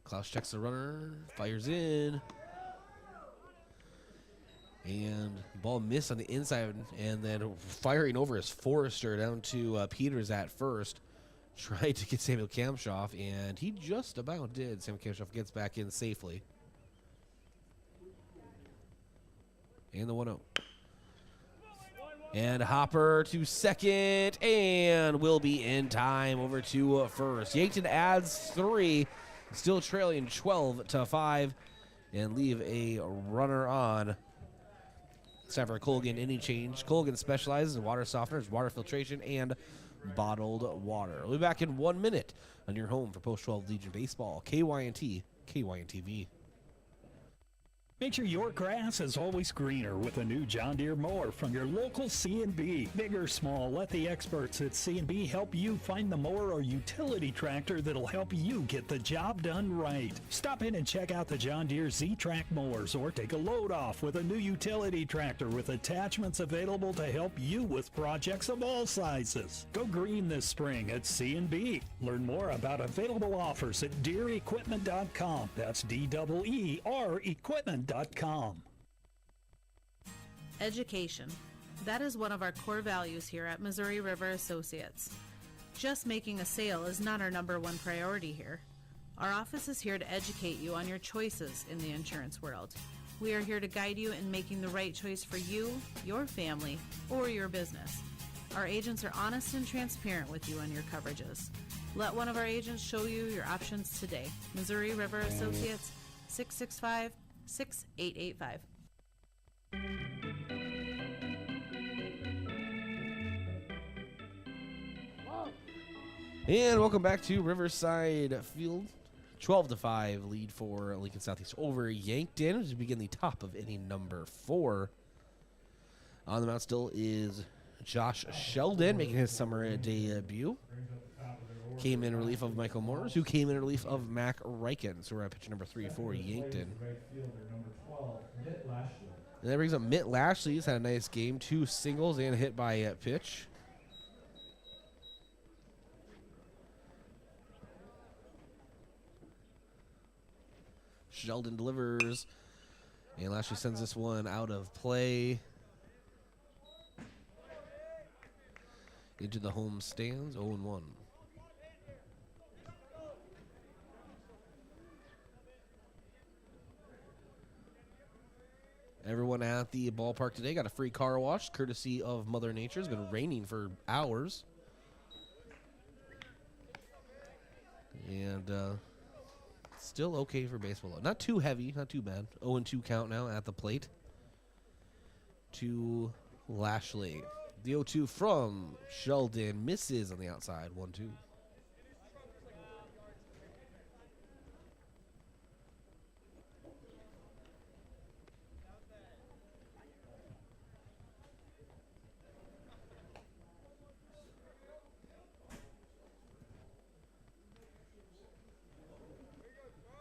C: Klaus checks the runner, fires in. And ball missed on the inside, and then firing over is Forrester down to Peters at first. Tried to get Samuel Kamshoff, and he just about did. Samuel Kamshoff gets back in safely. And the 1-0. And Hopper to second, and will be in time over to first. Yankton adds 3, still trailing 12-5, and leave a runner on. It's time for a Colgan inning change. Colgan specializes in water softeners, water filtration, and bottled water. We'll be back in 1 minute on your home for Post-12 Legion Baseball. KYNT, KYNTV.
N: Make sure your grass is always greener with a new John Deere mower from your local C&B. Big or small, let the experts at C&B help you find the mower or utility tractor that'll help you get the job done right. Stop in and check out the John Deere Z-Track mowers or take a load off with a new utility tractor with attachments available to help you with projects of all sizes. Go green this spring at C&B. Learn more about available offers at DeereEquipment.com. That's DEER Equipment.com.
B: Education. That is one of our core values here at Missouri River Associates. Just making a sale is not our #1 priority here. Our office is here to educate you on your choices in the insurance world. We are here to guide you in making the right choice for you, your family, or your business. Our agents are honest and transparent with you on your coverages. Let one of our agents show you your options today. Missouri River Associates, 665-6885.
C: And welcome back to Riverside Field. 12-5 lead for Lincoln Southeast over Yankton as we begin the top of inning number 4. On the mound still is Josh Sheldon making his summer debut. Came in relief of Michael Morris, who came in relief of Mac Reichen. So we're at pitch number 3 for Yankton. And that brings up Mitt Lashley. He's had a nice game. 2 singles and a hit by pitch. Sheldon delivers. And Lashley sends this one out of play. Into the home stands. 0-1. Everyone at the ballpark today got a free car wash, courtesy of Mother Nature. It's been raining for hours. And still okay for baseball. Not too heavy, not too bad. 0-2 count now at the plate to Lashley. The 0-2 from Sheldon misses on the outside. 1-2.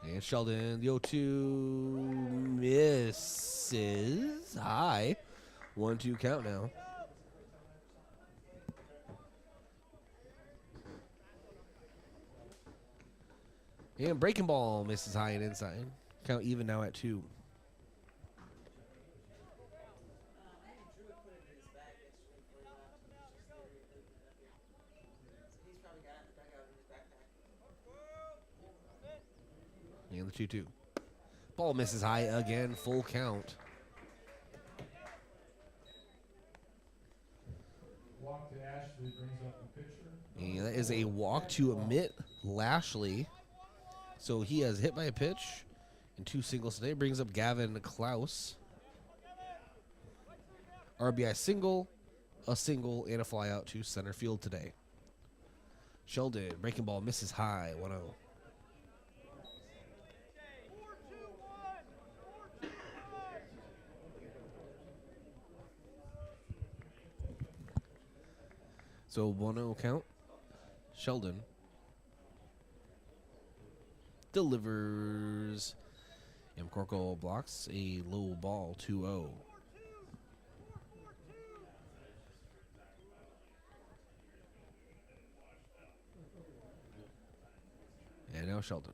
C: And Sheldon, the 0-2 misses. High. 1-2 count now. And breaking ball misses high and inside. Count even now at 2. And the 2-2. Ball misses high again, full count.
J: Walk to Ashley brings up the pitcher.
C: And that is a walk to Amit Lashley. So he has hit by a pitch and 2 singles today. Brings up Gavin Klaus. RBI single, a single, and a fly out to center field today. Sheldon, breaking ball, misses high, 1-0. So 1-0 count. Sheldon delivers. Corco blocks a low ball, 2-0. And now Sheldon.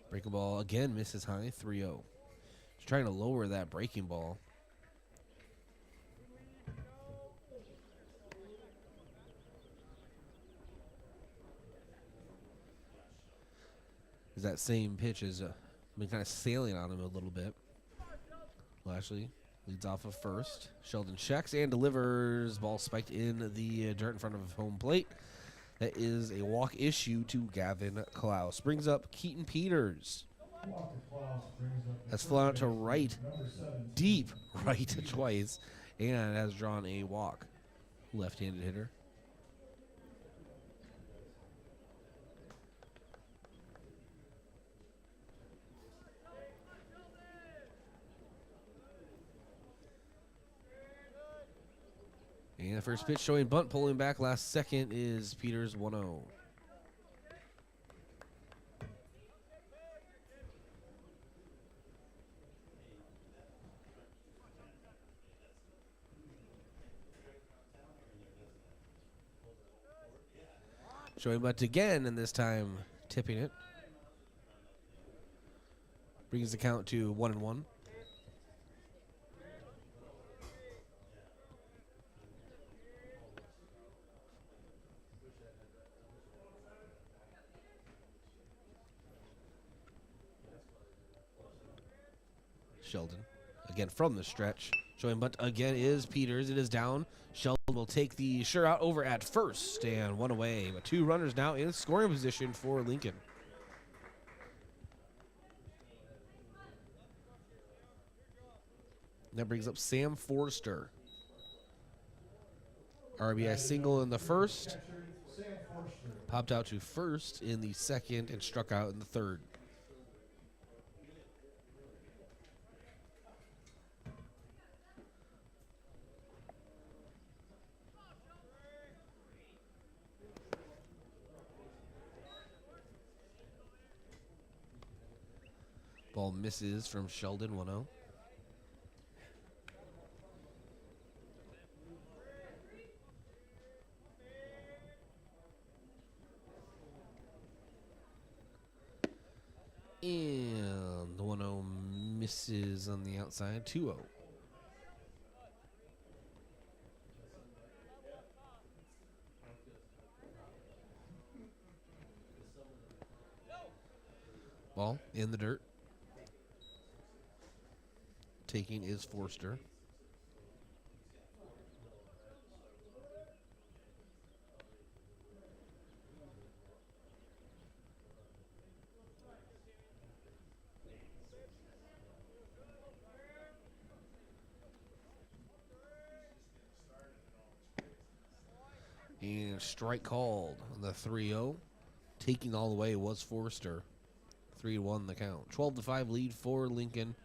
C: Breaking ball again misses high, 3-0. He's trying to lower that breaking ball. That same pitch has been kind of sailing on him a little bit. Lashley leads off of first. Sheldon checks and delivers. Ball spiked in the dirt in front of home plate. That is a walk issue to Gavin Klaus. Brings up Keaton Peters. That's flown out to right, deep right twice, and has drawn a walk. Left-handed hitter. And the first pitch showing bunt, pulling back last second is Peters, 1-0. Showing bunt again, and this time tipping it. Brings the count to 1-1. Sheldon again from the stretch. Showing bunt again is Peters. It is down. Sheldon will take the sure out over at first and 1 away. But 2 runners now in scoring position for Lincoln. That brings up Sam Forster. RBI single in the first. Popped out to first in the second and struck out in the third. Ball misses from Sheldon, 1-0. And the 1-0 misses on the outside, 2-0. Ball in the dirt. Taking is Forster. strike called on the 3-0. Taking all the way was Forster. 3-1 the count. 12-5 lead for Lincoln.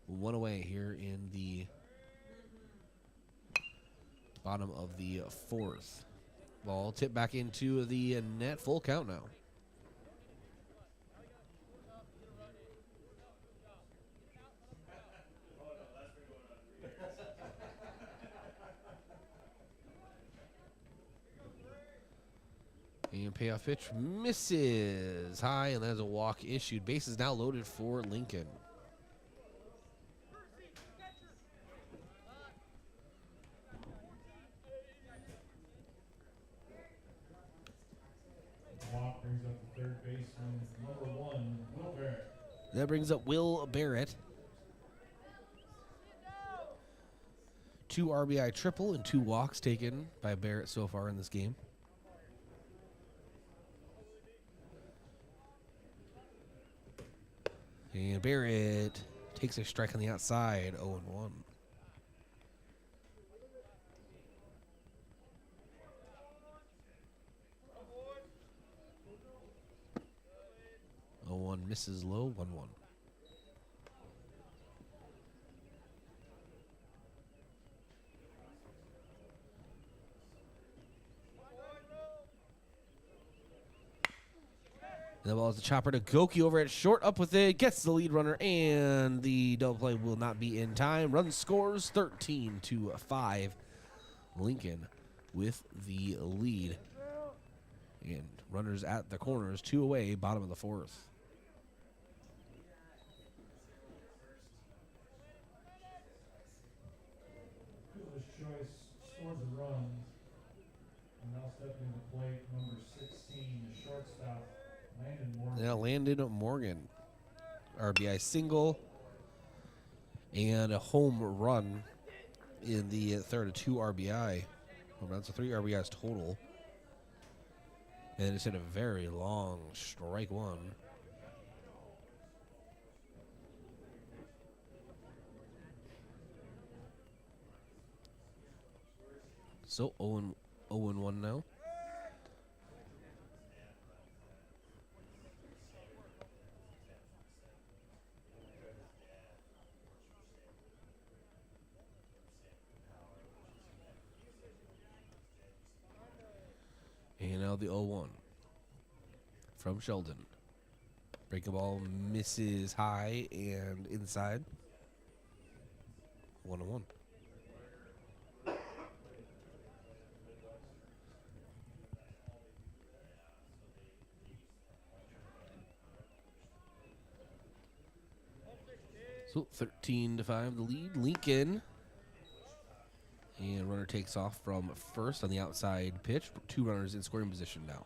C: One away here in the bottom of the fourth. Ball tipped back into the net. Full count now. And payoff pitch misses high, and there's a walk issued. Bases now loaded for Lincoln.
J: Walk brings up the third baseman, number 1, Will Barrett.
C: That brings up Will Barrett. 2 RBI triple and 2 walks taken by Barrett so far in this game. And Barrett takes a strike on the outside, 0-1. Misses low, 1-1. The ball is a chopper to Goki over at short, up with it, gets the lead runner, and the double play will not be in time. Run scores 13-5. Lincoln with the lead. And runners at the corners, 2 away, bottom of the fourth.
J: Fielder's choice scores a run. And now stepping to the plate, number 16, the shortstop, Landon Morgan.
C: Now Landon Morgan. RBI single and a home run in the third, 2 RBI. Home runs, so 3 RBIs total. And it's hit a very long strike one. So 0-1 now. And now the 0-1 from Sheldon. Breaking ball misses high and inside. 1-1. So 13-5 the lead. Lincoln. And runner takes off from first on the outside pitch. 2 runners in scoring position now.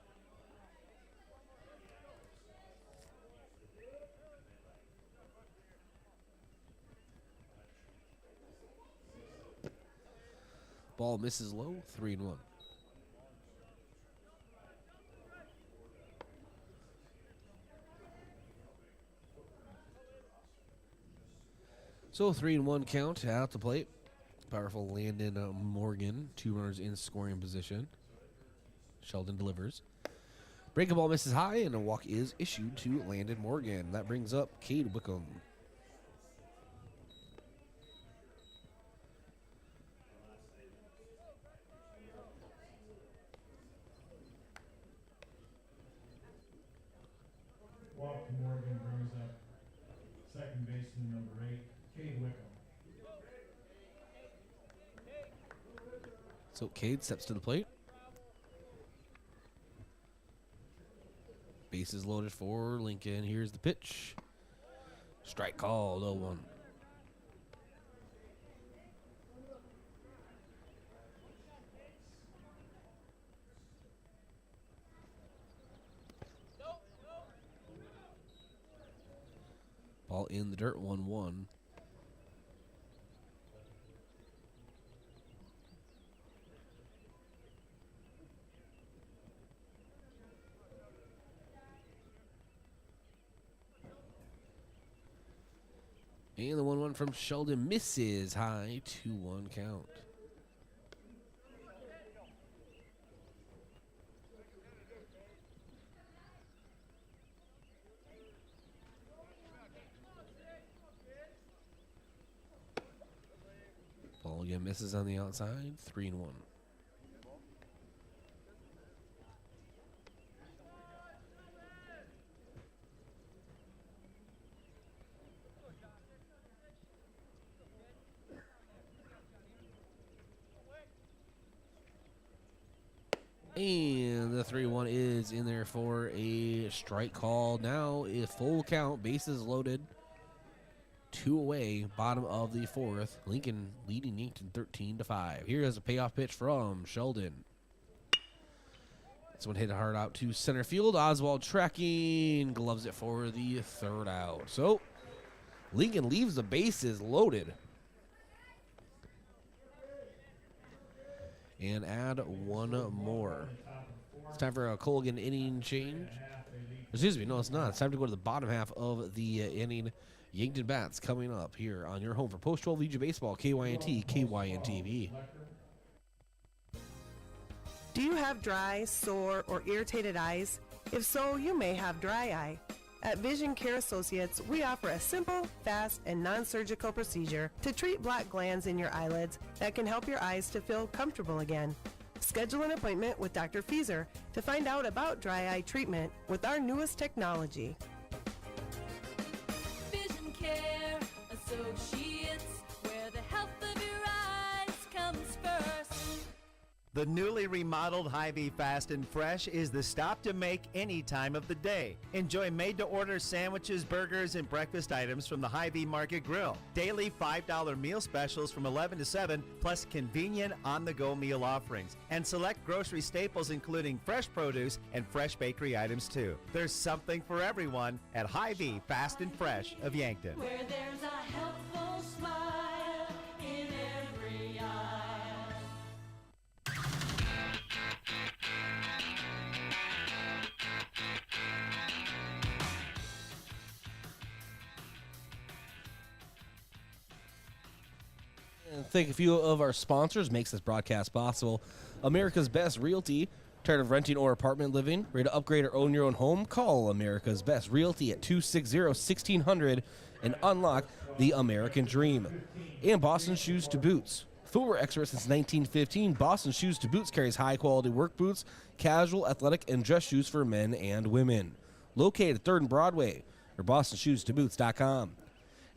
C: Ball misses low, 3-1. So 3-1 count out the plate. Powerful Landon Morgan, 2 runners in scoring position. Sheldon delivers. Breaking ball misses high, and a walk is issued to Landon Morgan. That brings up Cade Wickham.
J: Walk to Morgan brings up second baseman, number 8, Cade Wickham.
C: So Cade steps to the plate. Bases loaded for Lincoln. Here's the pitch. Strike called, 0-1. Ball in the dirt, 1-1. And the 1-1 from Sheldon misses high, 2-1 count. Misses on the outside, 3-1. And the 3-1 is in there for a strike call. Now a full count, bases loaded. 2 away, bottom of the 4th. Lincoln leading Yankton 13-5. Here is a payoff pitch from Sheldon. This one hit hard out to center field. Oswald tracking, gloves it for the 3rd out. So Lincoln leaves the bases loaded. And add 1 more. It's time for a Colgan inning change. Excuse me, no, it's not. It's time to go to the bottom half of the inning. Yankton bats coming up here on your home for Post-12 Legion Baseball, KYNT, KYNTV.
O: Do you have dry, sore, or irritated eyes? If so, you may have dry eye. At Vision Care Associates, we offer a simple, fast, and non-surgical procedure to treat black glands in your eyelids that can help your eyes to feel comfortable again. Schedule an appointment with Dr. Fieser to find out about dry eye treatment with our newest technology.
P: Vision Care Associates, where the health of your eyes comes first.
D: The newly remodeled Hy-Vee Fast and Fresh is the stop to make any time of the day. Enjoy made-to-order sandwiches, burgers, and breakfast items from the Hy-Vee Market Grill. Daily $5 meal specials from 11 to 7, plus convenient on-the-go meal offerings. And select grocery staples including fresh produce and fresh bakery items too. There's something for everyone at Hy-Vee Fast and Fresh of Yankton.
P: Where there's a helpful smile in every eye.
C: And thank a few of our sponsors, makes this broadcast possible. America's Best Realty. Tired of renting or apartment living? Ready to upgrade or own your own home? Call America's Best Realty at 260-1600 and unlock the American dream. And Boston Shoes to Boots. Footwear expert since 1915, Boston Shoes to Boots carries high-quality work boots, casual, athletic, and dress shoes for men and women. Located at 3rd and Broadway, or bostonshoestoboots.com.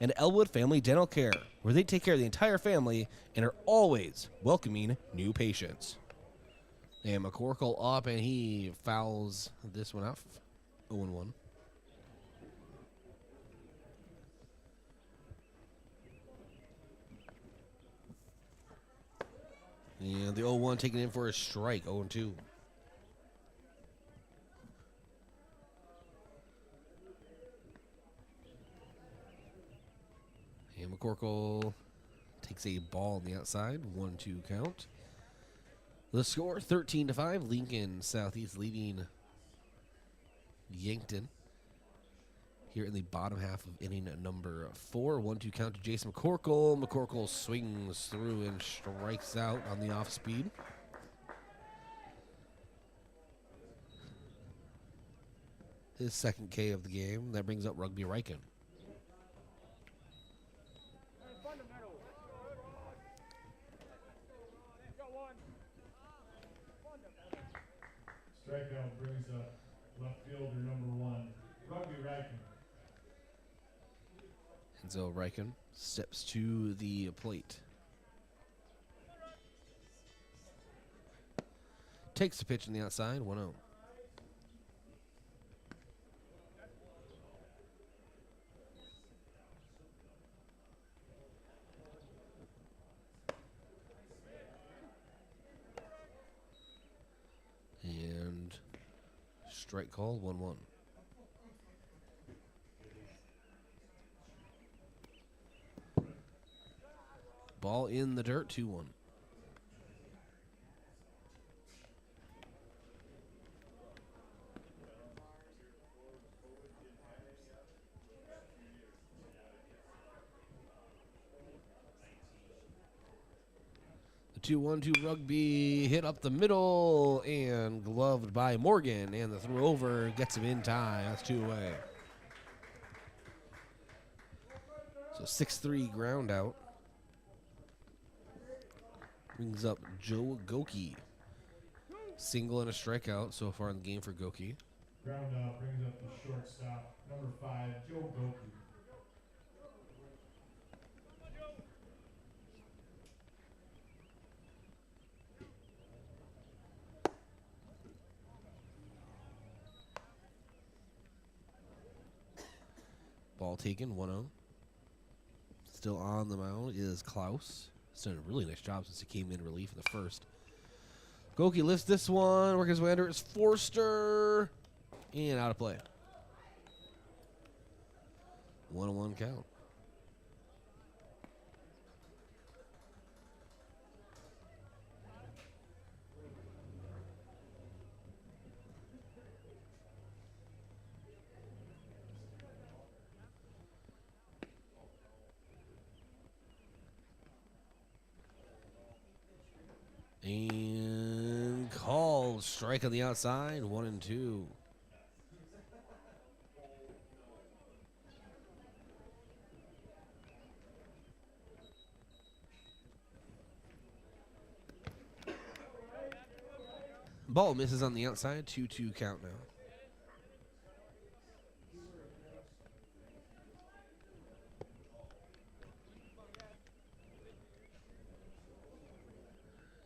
C: And Elwood Family Dental Care, where they take care of the entire family and are always welcoming new patients. And McCorkle up, and he fouls this one out. 0-1. And the 0-1 taken in for a strike, 0-2. And McCorkle takes a ball on the outside, 1-2 count. The score, 13-5. Lincoln Southeast leading Yankton here in the bottom half of inning number 4. 1-2 count to Jason McCorkle. McCorkle swings through and strikes out on the off speed. His second K of the game. That brings up Rugby Riken.
J: Strikeout brings up left fielder number 1, Rugby Riken.
C: And so Riken steps to the plate. Takes the pitch on the outside, 1-0. And strike call, 1-1. Ball in the dirt, 2-1. The 2-1-2 Rugby hit up the middle and gloved by Morgan, and the throw over gets him in time. That's 2 away. So 6-3 ground out. Brings up Joe Goki. Single and a strikeout so far in the game for Goki.
J: Ground out brings up the shortstop, number 5, Joe Goki.
C: Ball taken, 1-0. Still on the mound is Klaus. He's done a really nice job since he came in relief in the first. Goki lifts this one, working his way under. It's Forster. And out of play. 1-1 count. And called. Strike on the outside. 1-2. Ball misses on the outside. 2-2 count now.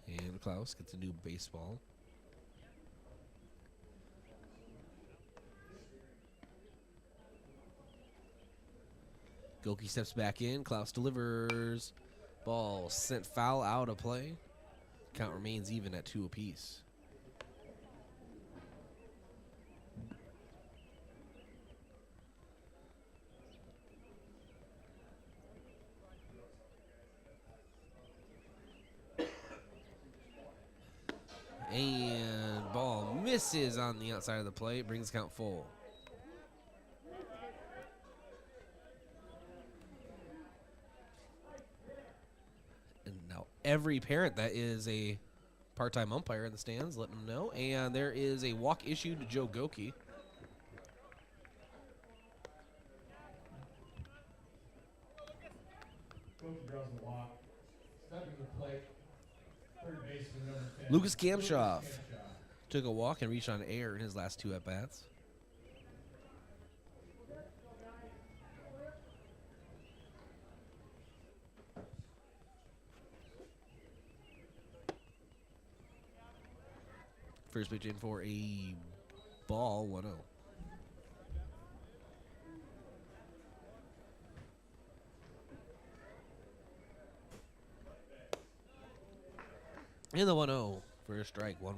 C: And Klaus gets a new baseball. Goki steps back in. Klaus delivers. Ball sent foul out of play. Count remains even at 2 apiece. And ball misses on the outside of the plate. Brings count full. And now every parent that is a part-time umpire in the stands, letting them know. And there is a walk issued to Joe Goki.
J: Goki draws the walk. Stepping to the plate. Third baseman number 10.
C: Lucas Kamshoff took a walk and reached on air in his last 2 at-bats. First pitch in for a ball, 1-0. In the 1-0 for a strike, 1-1.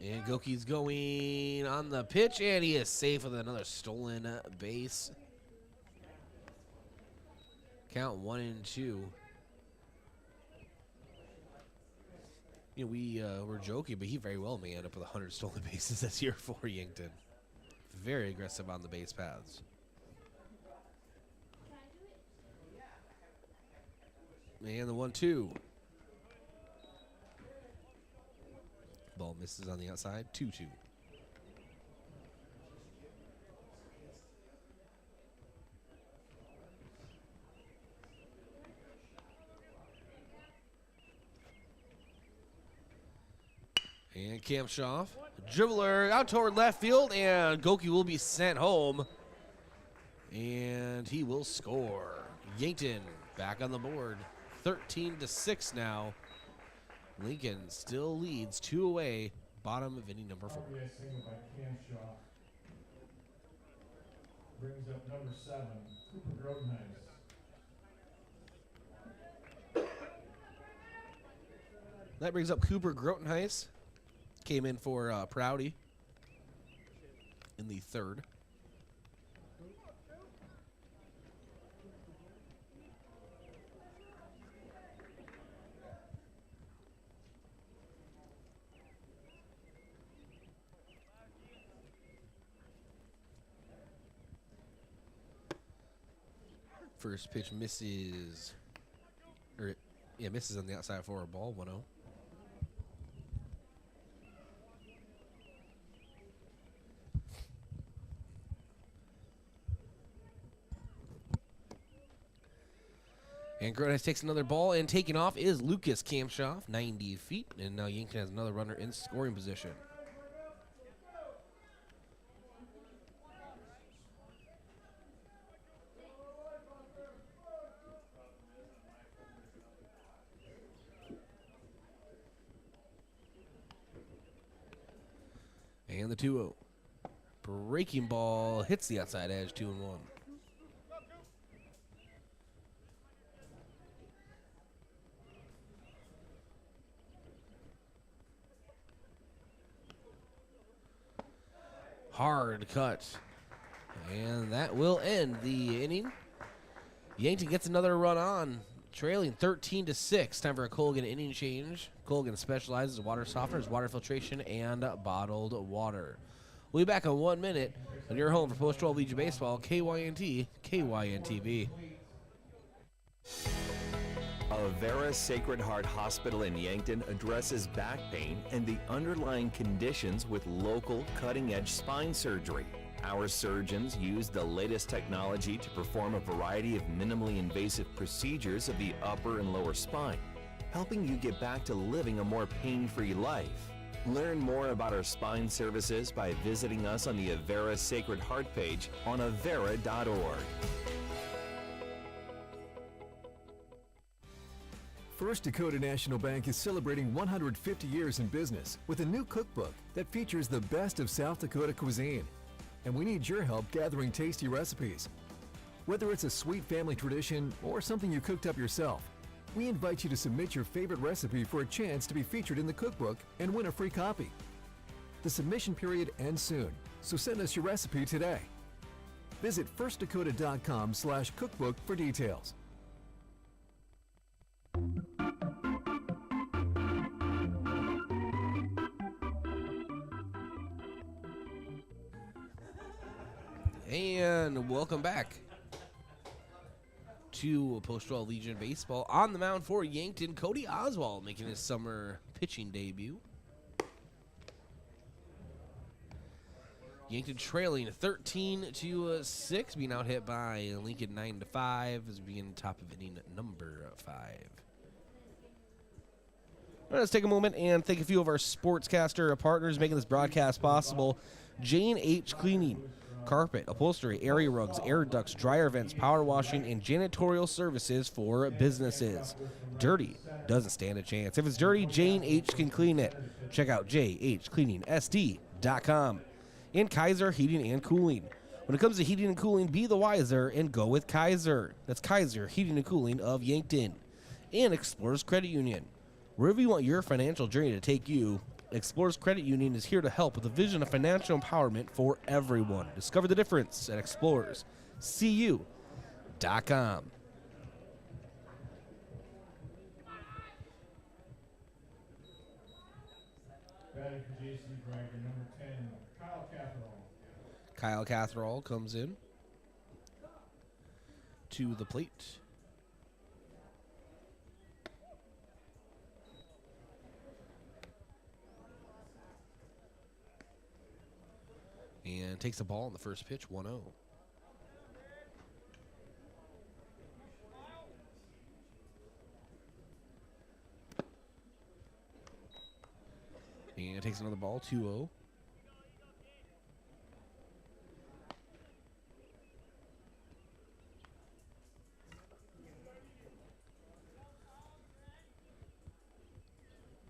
C: And Goki's going on the pitch, and he is safe with another stolen base. Count 1-2. You know, we're joking, but he very well may end up with 100 stolen bases this year for Yankton. Very aggressive on the base paths. And the 1-2. Ball misses on the outside. 2-2. And Kamshoff, dribbler out toward left field, and Goki will be sent home. And he will score. Yankton back on the board. 13-6 now. Lincoln still leads 2 away. Bottom of inning number 4.
J: RBI single by Kamshoff. Brings up number 7, Cooper Grotenheis.
C: That brings up Cooper Grotenheis. Came in for Prouty in the 3rd. First pitch misses. Misses on the outside for a ball, 1-0. And Grodis takes another ball, and taking off is Lucas Kamshoff, 90 feet. And now Yankton has another runner in scoring position. And the 2-0. Breaking ball hits the outside edge, 2-1. Hard cut. And that will end the inning. Yankton gets another run on, trailing 13-6. Time for a Colgan inning change. Colgan specializes in water softeners, water filtration, and bottled water. We'll be back in 1 minute on your home for Post-12 Legion Baseball, KYNT, KYNTV.
R: Avera Sacred Heart Hospital in Yankton addresses back pain and the underlying conditions with local cutting-edge spine surgery. Our surgeons use the latest technology to perform a variety of minimally invasive procedures of the upper and lower spine, helping you get back to living a more pain-free life. Learn more about our spine services by visiting us on the Avera Sacred Heart page on avera.org.
S: First Dakota National Bank is celebrating 150 years in business with a new cookbook that features the best of South Dakota cuisine. And we need your help gathering tasty recipes. Whether it's a sweet family tradition or something you cooked up yourself, we invite you to submit your favorite recipe for a chance to be featured in the cookbook and win a free copy. The submission period ends soon, so send us your recipe today. Visit firstdakota.com/cookbook for details.
C: And welcome back to Post-12 Legion Baseball. On the mound for Yankton, Cody Oswald making his summer pitching debut. Yankton trailing 13-6, being out hit by Lincoln 9-5 as we begin top of inning number 5. Let's take a moment and thank a few of our sportscaster partners making this broadcast possible. Jane H. Cleaning, carpet, upholstery, area rugs, air ducts, dryer vents, power washing, and janitorial services for businesses. Dirty doesn't stand a chance. If it's dirty, Jane H. can clean it. Check out jhcleaningsd.com. And Kaiser Heating and Cooling. When it comes to heating and cooling, be the wiser and go with Kaiser. That's Kaiser Heating and Cooling of Yankton. And Explorers Credit Union. Wherever you want your financial journey to take you, Explorers Credit Union is here to help with a vision of financial empowerment for everyone. Discover the difference at explorerscu.com.
J: Batting for JC Bragger, number 10, Kyle Catherall.
C: Kyle Catherall comes in to the plate. And takes the ball on the first pitch, 1-0. And takes another ball, 2-0.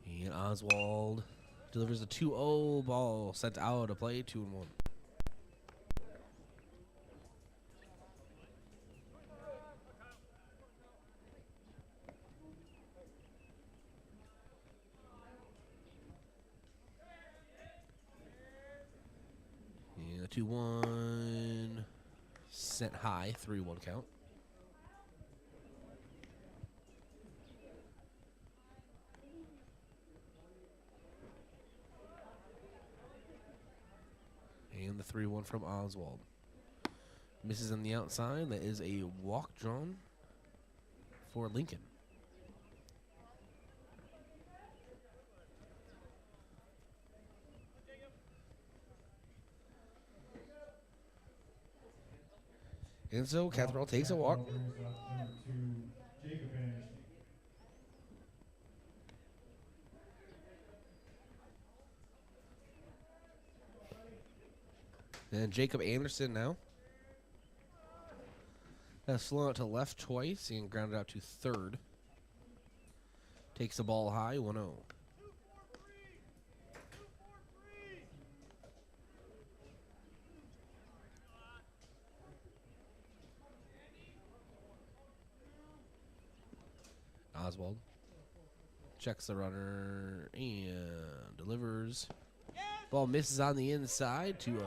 C: And Oswald delivers a 2-0 ball sent out to play, 2-1. And a 2-1 sent high, 3-1 count. And the 3-1 from Oswald. Misses on the outside. That is a walk drawn for Lincoln. And so Catherall takes a walk.
J: Number 2, Jacob
C: And Jacob Anderson now. Has flown out to left twice and grounded out to third. Takes the ball high, 1-0. Oswald checks the runner and delivers. Ball misses on the inside, 2-0.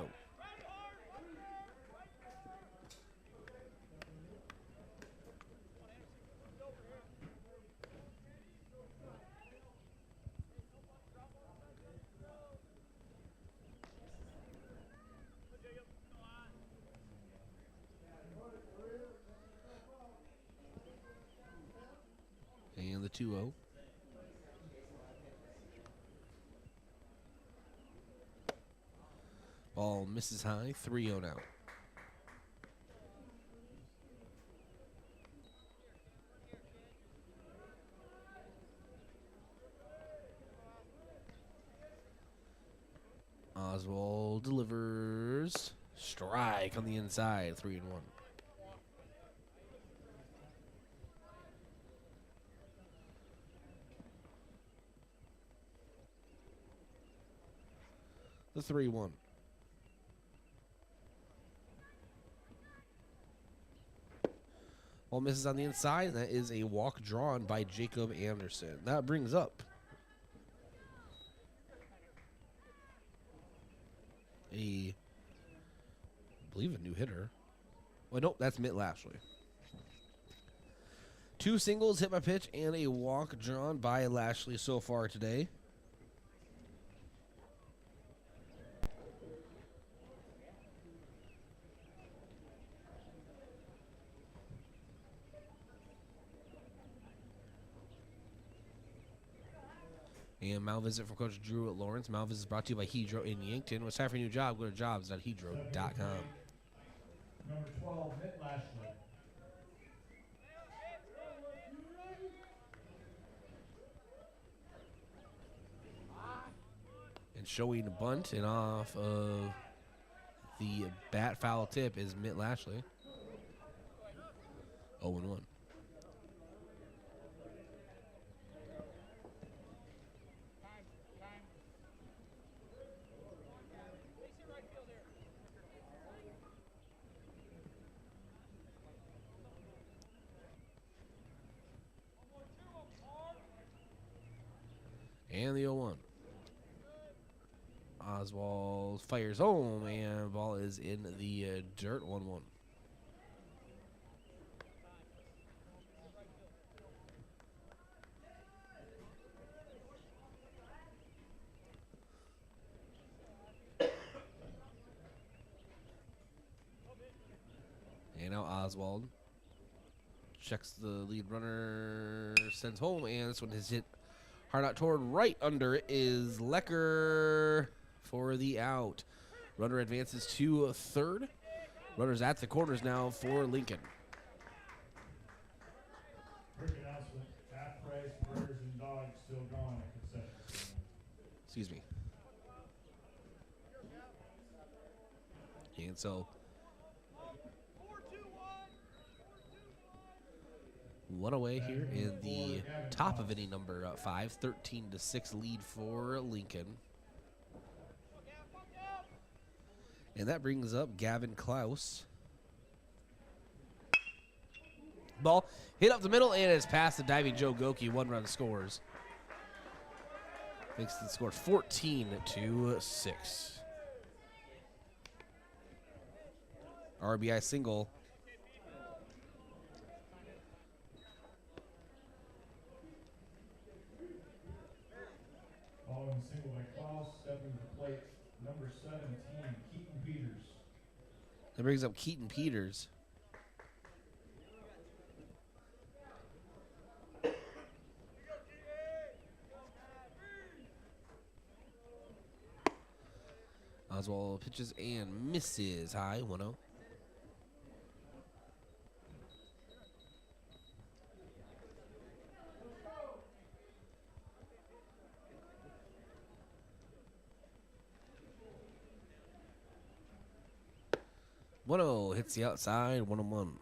C: And the 2-0. Ball misses high, 3-0 now. Oswald delivers. Strike on the inside, 3-1. The 3-1. Ball misses on the inside, and that is a walk drawn by Jacob Anderson. That brings up I believe a new hitter. Well, nope, that's Mitt Lashley. 2 singles hit by pitch and a walk drawn by Lashley so far today. And Mal visit from Coach Drew at Lawrence. Mal visit is brought to you by Hedro in Yankton. What's time for a new job? Go to jobs.hedro.com.
J: Number 12, Mitt Lashley.
C: And showing a bunt and off of the bat foul tip is Mitt Lashley. 0-1. And the 0-1. Oswald fires home, and ball is in the dirt, 1-1. And now Oswald checks the lead runner, sends home, and this one is hit hard out toward right. Under it is Lecker for the out. Runner advances to third. Runners at the corners now for Lincoln.
J: Quick announcement, half price burgers and dogs still gone at concession.
C: Excuse me. And so one away here in the top of inning number 5, 13-6 lead for Lincoln. And that brings up Gavin Klaus. Ball hit up the middle, and it's past the diving Joe Goki. 1 run scores. Makes the score 14-6. RBI single.
J: Following single by Klaus, stepping to the plate, number 17, Keaton Peters.
C: That brings up Keaton Peters. Oswald pitches and misses high, 1-0. 1-0 hits the outside, 1-1.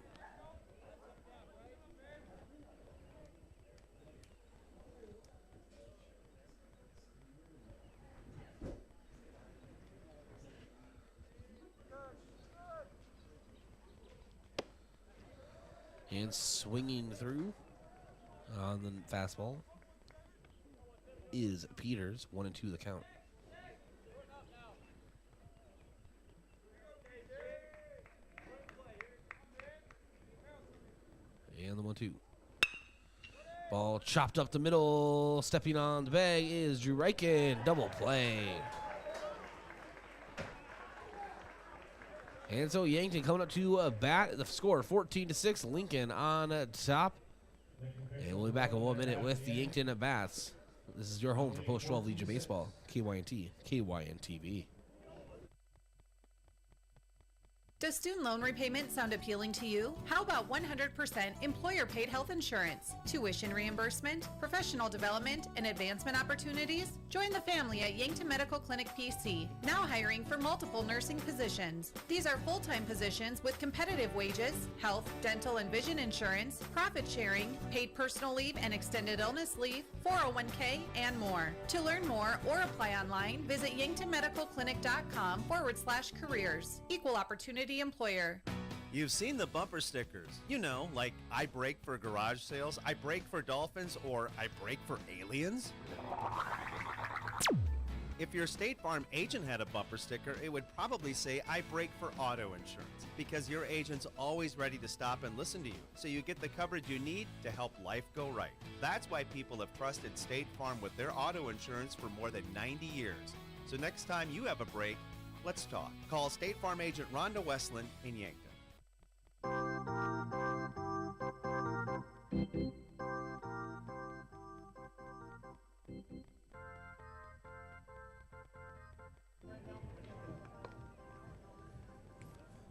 C: And swinging through on the fastball is Peters. 1-2 the count. And the 1-2. Ball chopped up the middle. Stepping on the bag is Drew Reichen. Double play. And so Yankton coming up to a bat. The score 14-6. Lincoln on top. And we'll be back in 1 minute with the Yankton at bats. This is your home for Post-12 Legion Baseball. KYNT, KYNTV.
B: Does student loan repayment sound appealing to you? How about 100% employer-paid health insurance, tuition reimbursement, professional development, and advancement opportunities? Join the family at Yankton Medical Clinic PC, now hiring for multiple nursing positions. These are full-time positions with competitive wages, health, dental, and vision insurance, profit sharing, paid personal leave and extended illness leave, 401k, and more. To learn more or apply online, visit yanktonmedicalclinic.com/careers. Equal opportunity employer.
E: You've seen the bumper stickers. You know, like I brake for garage sales, I brake for dolphins, or I brake for aliens. If your State Farm agent had a bumper sticker, it would probably say I brake for auto insurance, because your agent's always ready to stop and listen to you, so you get the coverage you need to help life go right. That's why people have trusted State Farm with their auto insurance for more than 90 years. So next time you have a break, let's talk. Call State Farm agent Rhonda Westland in Yankton.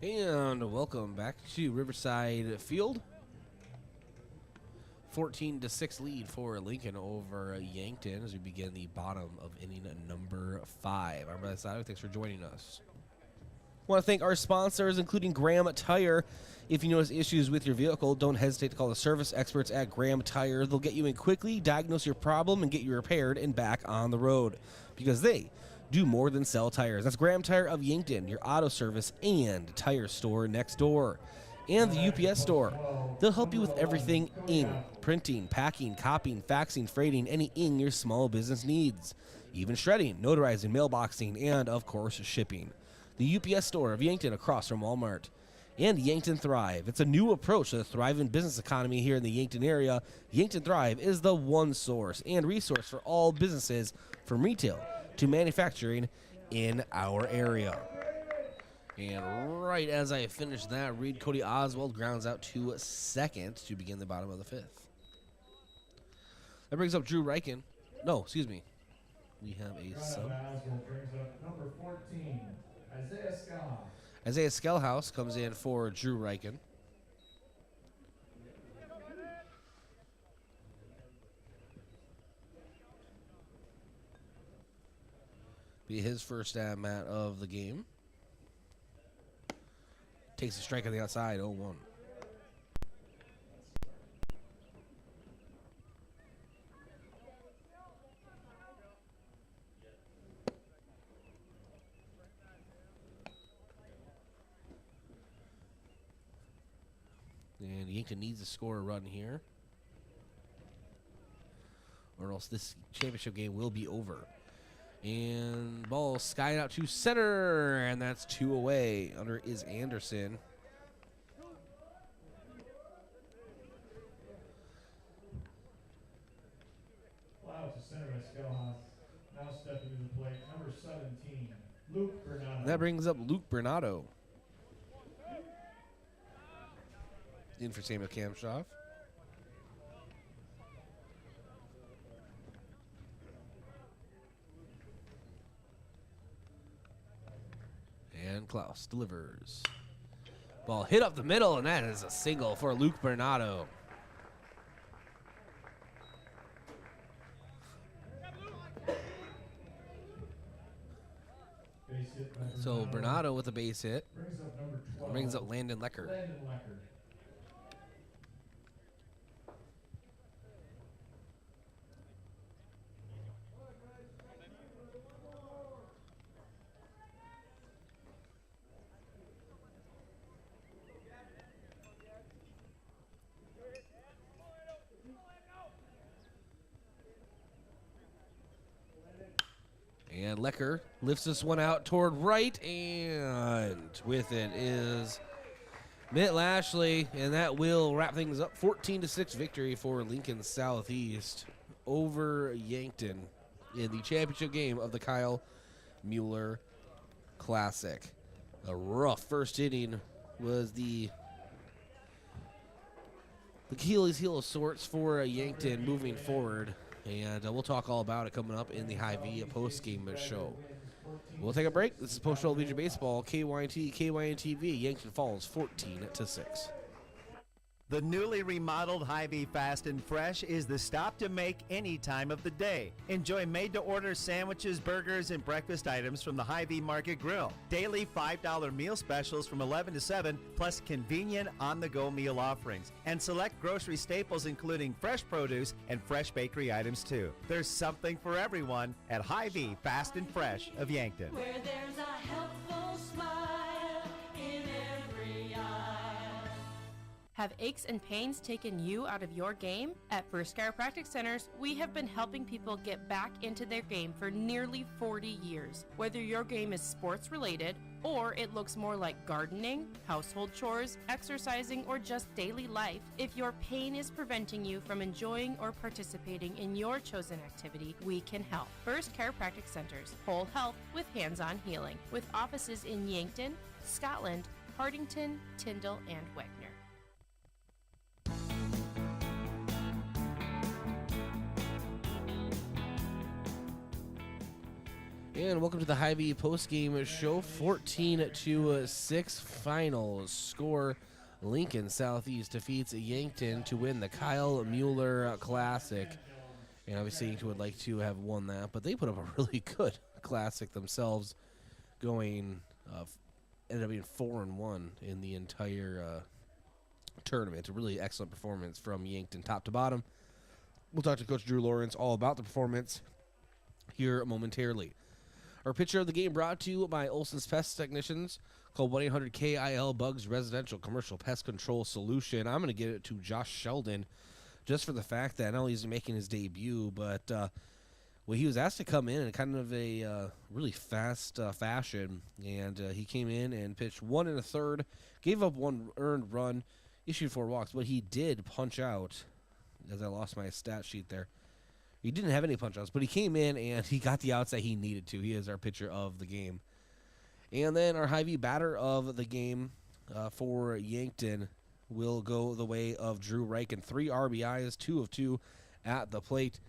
C: And welcome back to Riverside Field. 14-6 lead for Lincoln over Yankton as we begin the bottom of inning number 5. I'm Brad Side. Thanks for joining us. I want to thank our sponsors, including Graham Tire. If you notice issues with your vehicle, don't hesitate to call the service experts at Graham Tire. They'll get you in quickly, diagnose your problem, and get you repaired and back on the road, because they do more than sell tires. That's Graham Tire of Yankton, your auto service and tire store next door. And the UPS store. They'll help you with everything ink, printing, packing, copying, faxing, freighting, any ink your small business needs. Even shredding, notarizing, mailboxing, and, of course, shipping. The UPS store of Yankton across from Walmart. And Yankton Thrive. It's a new approach to the thriving business economy here in the Yankton area. Yankton Thrive is the one source and resource for all businesses from retail to manufacturing in our area. And right as I finish that read, Cody Oswald grounds out to second to begin the bottom of the 5th. That brings up Drew Reichen. No, excuse me. We have a sub.
J: Oswald brings up number 14, Isaiah Skellhouse.
C: Isaiah Skellhouse comes in for Drew Reichen. Be his first at-bat of the game. Takes a strike on the outside, 0-1. And Yankton needs to score a run here, or else this championship game will be over. And ball skied out to center, and that's 2 away. Under is Anderson.
J: Fly out to center by Skellhouse. Now stepping to the plate, number 17, Luke Bernardo.
C: And that brings up Luke Bernardo. In for Samuel Kamshoff. And Klaus delivers. Ball hit up the middle, and that is a single for Luke Bernardo.
J: Base hit by
C: So Bernardo with a base hit.
J: Brings up number 12.
C: Brings up Landon Lecker.
J: Landon Lecker.
C: And Lecker lifts this one out toward right, and with it is Mitt Lashley, and that will wrap things up. 14-6 victory for Lincoln Southeast over Yankton in the championship game of the Kyle Mueller Classic. A rough first inning was the Achilles heel of sorts for Yankton moving forward. And we'll talk all about it coming up in the Hy-Vee post-game show. We'll take a break. This is Post-Roll Legion Baseball, KYNT, KYNTV, Yankton Falls, 14-6.
D: The newly remodeled Hy-Vee Fast and Fresh is the stop to make any time of the day. Enjoy made-to-order sandwiches, burgers, and breakfast items from the Hy-Vee Market Grill. Daily $5 meal specials from 11 to 7, plus convenient on-the-go meal offerings. And select grocery staples including fresh produce and fresh bakery items too. There's something for everyone at Hy-Vee Fast and Fresh of Yankton.
P: Where there's a helpful smile in every eye.
F: Have aches and pains taken you out of your game? At First Chiropractic Centers, we have been helping people get back into their game for nearly 40 years. Whether your game is sports related, or it looks more like gardening, household chores, exercising, or just daily life, if your pain is preventing you from enjoying or participating in your chosen activity, we can help. First Chiropractic Centers, whole health with hands-on healing, with offices in Yankton, Scotland, Hardington, Tyndall, and Wagner.
C: And welcome to the Hy-Vee postgame show. 14-6 final score. Lincoln Southeast defeats Yankton to win the Kyle Mueller Classic. And obviously Yankton would like to have won that, but they put up a really good classic themselves, going ended up being 4-1 in the entire tournament. A really excellent performance from Yankton top to bottom. We'll talk to Coach Drew Lawrence all about the performance here momentarily. Our picture of the game brought to you by Olson's Pest Technicians. Call 1-800-KIL Bugs Residential Commercial Pest Control Solution. I'm going to give it to Josh Sheldon just for the fact that not only is he making his debut, but well, he was asked to come in kind of a really fast fashion, and he came in and pitched 1 1/3, gave up 1 earned run, issued 4 walks, but he did punch out, as I lost my stat sheet there. He didn't have any punch-outs, but he came in and he got the outs that he needed to. He is our pitcher of the game. And then our Hy-Vee batter of the game for Yankton will go the way of Drew Reichen. 3 RBIs, 2 of 2 at the plate,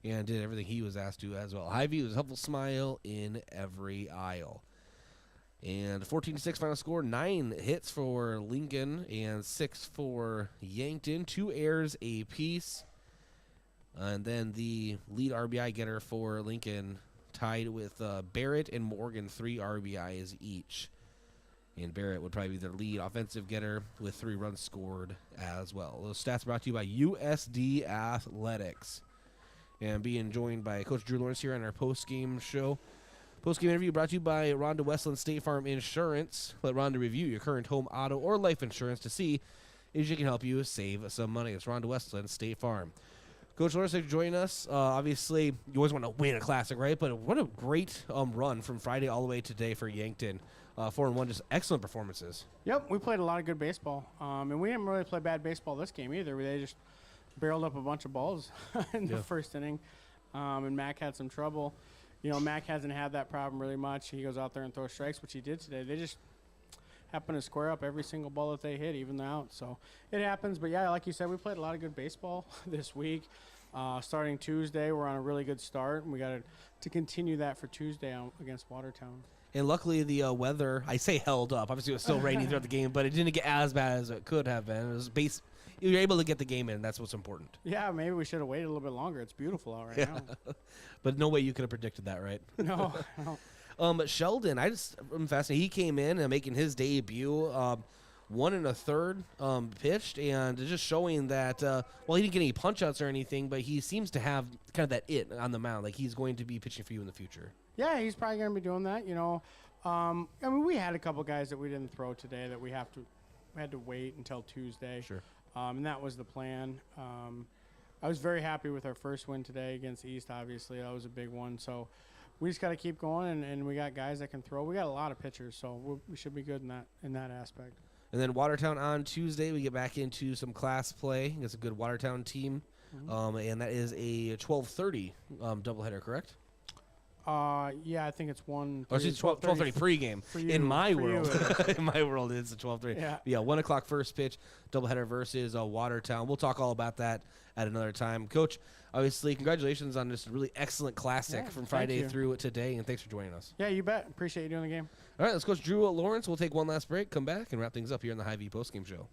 C: and did everything he was asked to as well. Hy-Vee was a helpful smile in every aisle. And 14-6 final score, 9 hits for Lincoln and 6 for Yankton. 2 errors apiece. And then the lead RBI getter for Lincoln tied with Barrett and Morgan, 3 RBIs each. And Barrett would probably be their lead offensive getter with 3 runs scored as well. Those stats brought to you by USD Athletics. And being joined by Coach Drew Lawrence here on our post-game show. Post-game interview brought to you by Rhonda Westland State Farm Insurance. Let Rhonda review your current home, auto, or life insurance to see if she can help you save some money. It's Rhonda Westland State Farm. Coach Lawrence, thanks for joining us. Obviously, you always want to win a classic, right? But what a great run from Friday all the way to today for Yankton. 4-1, just excellent performances.
A: Yep, we played a lot of good baseball. And we didn't really play bad baseball this game either. They just barreled up a bunch of balls in the first inning. And Mac had some trouble. You know, Mac hasn't had that problem really much. He goes out there and throws strikes, which he did today. They just happen to square up every single ball that they hit, even the out. So it happens. But, yeah, like you said, we played a lot of good baseball this week. Starting Tuesday, we're on a really good start, and we got to continue that for Tuesday against Watertown.
C: And luckily the weather, I say held up. Obviously it was still rainy throughout the game, but it didn't get as bad as it could have been. It was you were able to get the game in. That's what's important.
A: Yeah, maybe we should have waited a little bit longer. It's beautiful out right now.
C: But no way you could have predicted that, right?
A: No.
C: Sheldon, I'm fascinated. He came in and making his debut. 1 1/3 pitched, and just showing that, well, he didn't get any punch-outs or anything, but he seems to have kind of that it on the mound. Like, he's going to be pitching for you in the future.
A: Yeah, he's probably going to be doing that, I mean, we had a couple guys that we didn't throw today that we had to wait until Tuesday.
C: Sure.
A: And that was the plan. I was very happy with our first win today against East, obviously. That was a big one. So we just got to keep going, and we got guys that can throw. We got a lot of pitchers, so we should be good in that aspect.
C: And then Watertown on Tuesday, we get back into some class play. It's a good Watertown team, and that is a 12:30 doubleheader, correct?
A: Yeah, I think it's 1.
C: Or it's 12:30 pregame. In my world, in my world, it's a 12:30. Yeah, 1 o'clock first pitch doubleheader versus Watertown. We'll talk all about that at another time. Coach, obviously, congratulations on this really excellent classic from Friday through today, and thanks for joining us.
A: Yeah, you bet. Appreciate you doing the game.
C: All right, let's Coach Drew Lawrence. We'll take one last break, come back, and wrap things up here in the Hy-Vee postgame show.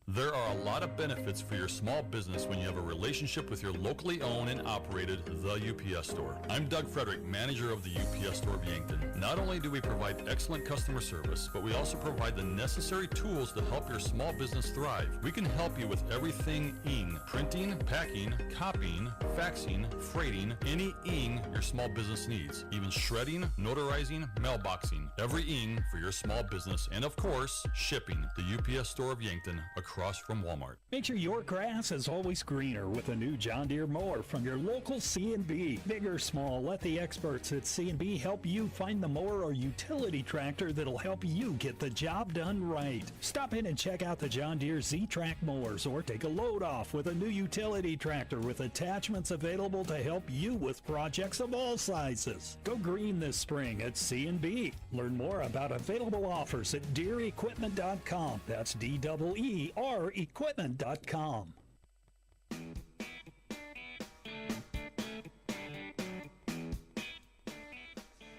Q: There are a lot of benefits for your small business when you have a relationship with your locally owned and operated The UPS Store. I'm Doug Frederick, manager of the UPS Store of Yankton. Not only do we provide excellent customer service, but we also provide the necessary tools to help your small business thrive. We can help you with everything ing, printing, packing, copying, faxing, freighting, any ing your small business needs, even shredding, notarizing, mailboxing, every ing for your small business, and of course, shipping. The UPS Store of Yankton, across from Walmart.
N: Make sure your grass is always greener with a new John Deere mower from your local C&B. Big or small, let the experts at C&B help you find the mower or utility tractor that'll help you get the job done right. Stop in and check out the John Deere Z-Track mowers, or take a load off with a new utility tractor with attachments available to help you with projects of all sizes. Go green this spring at C&B. Learn more about available offers at DeereEquipment.com. That's DEER equipment.com.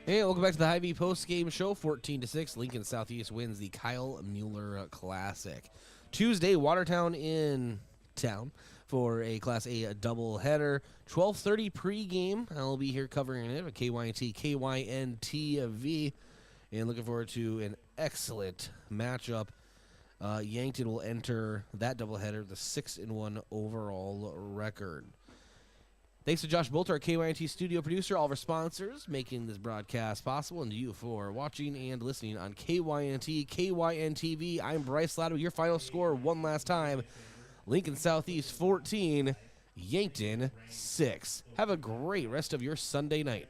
C: Hey, welcome back to the Hy-Vee post-game show. 14-6, Lincoln Southeast wins the Kyle Mueller Classic. Tuesday, Watertown in town for a Class A doubleheader. 12:30 pregame. I'll be here covering it at KYNT, KYNTV, and looking forward to an excellent matchup. Yankton will enter that doubleheader, the 6-1 overall record. Thanks to Josh Bolter, our KYNT studio producer, all of our sponsors making this broadcast possible, and to you for watching and listening on KYNT, KYNTV. I'm Bryce Lotto. Your final score one last time, Lincoln Southeast 14, Yankton 6. Have a great rest of your Sunday night.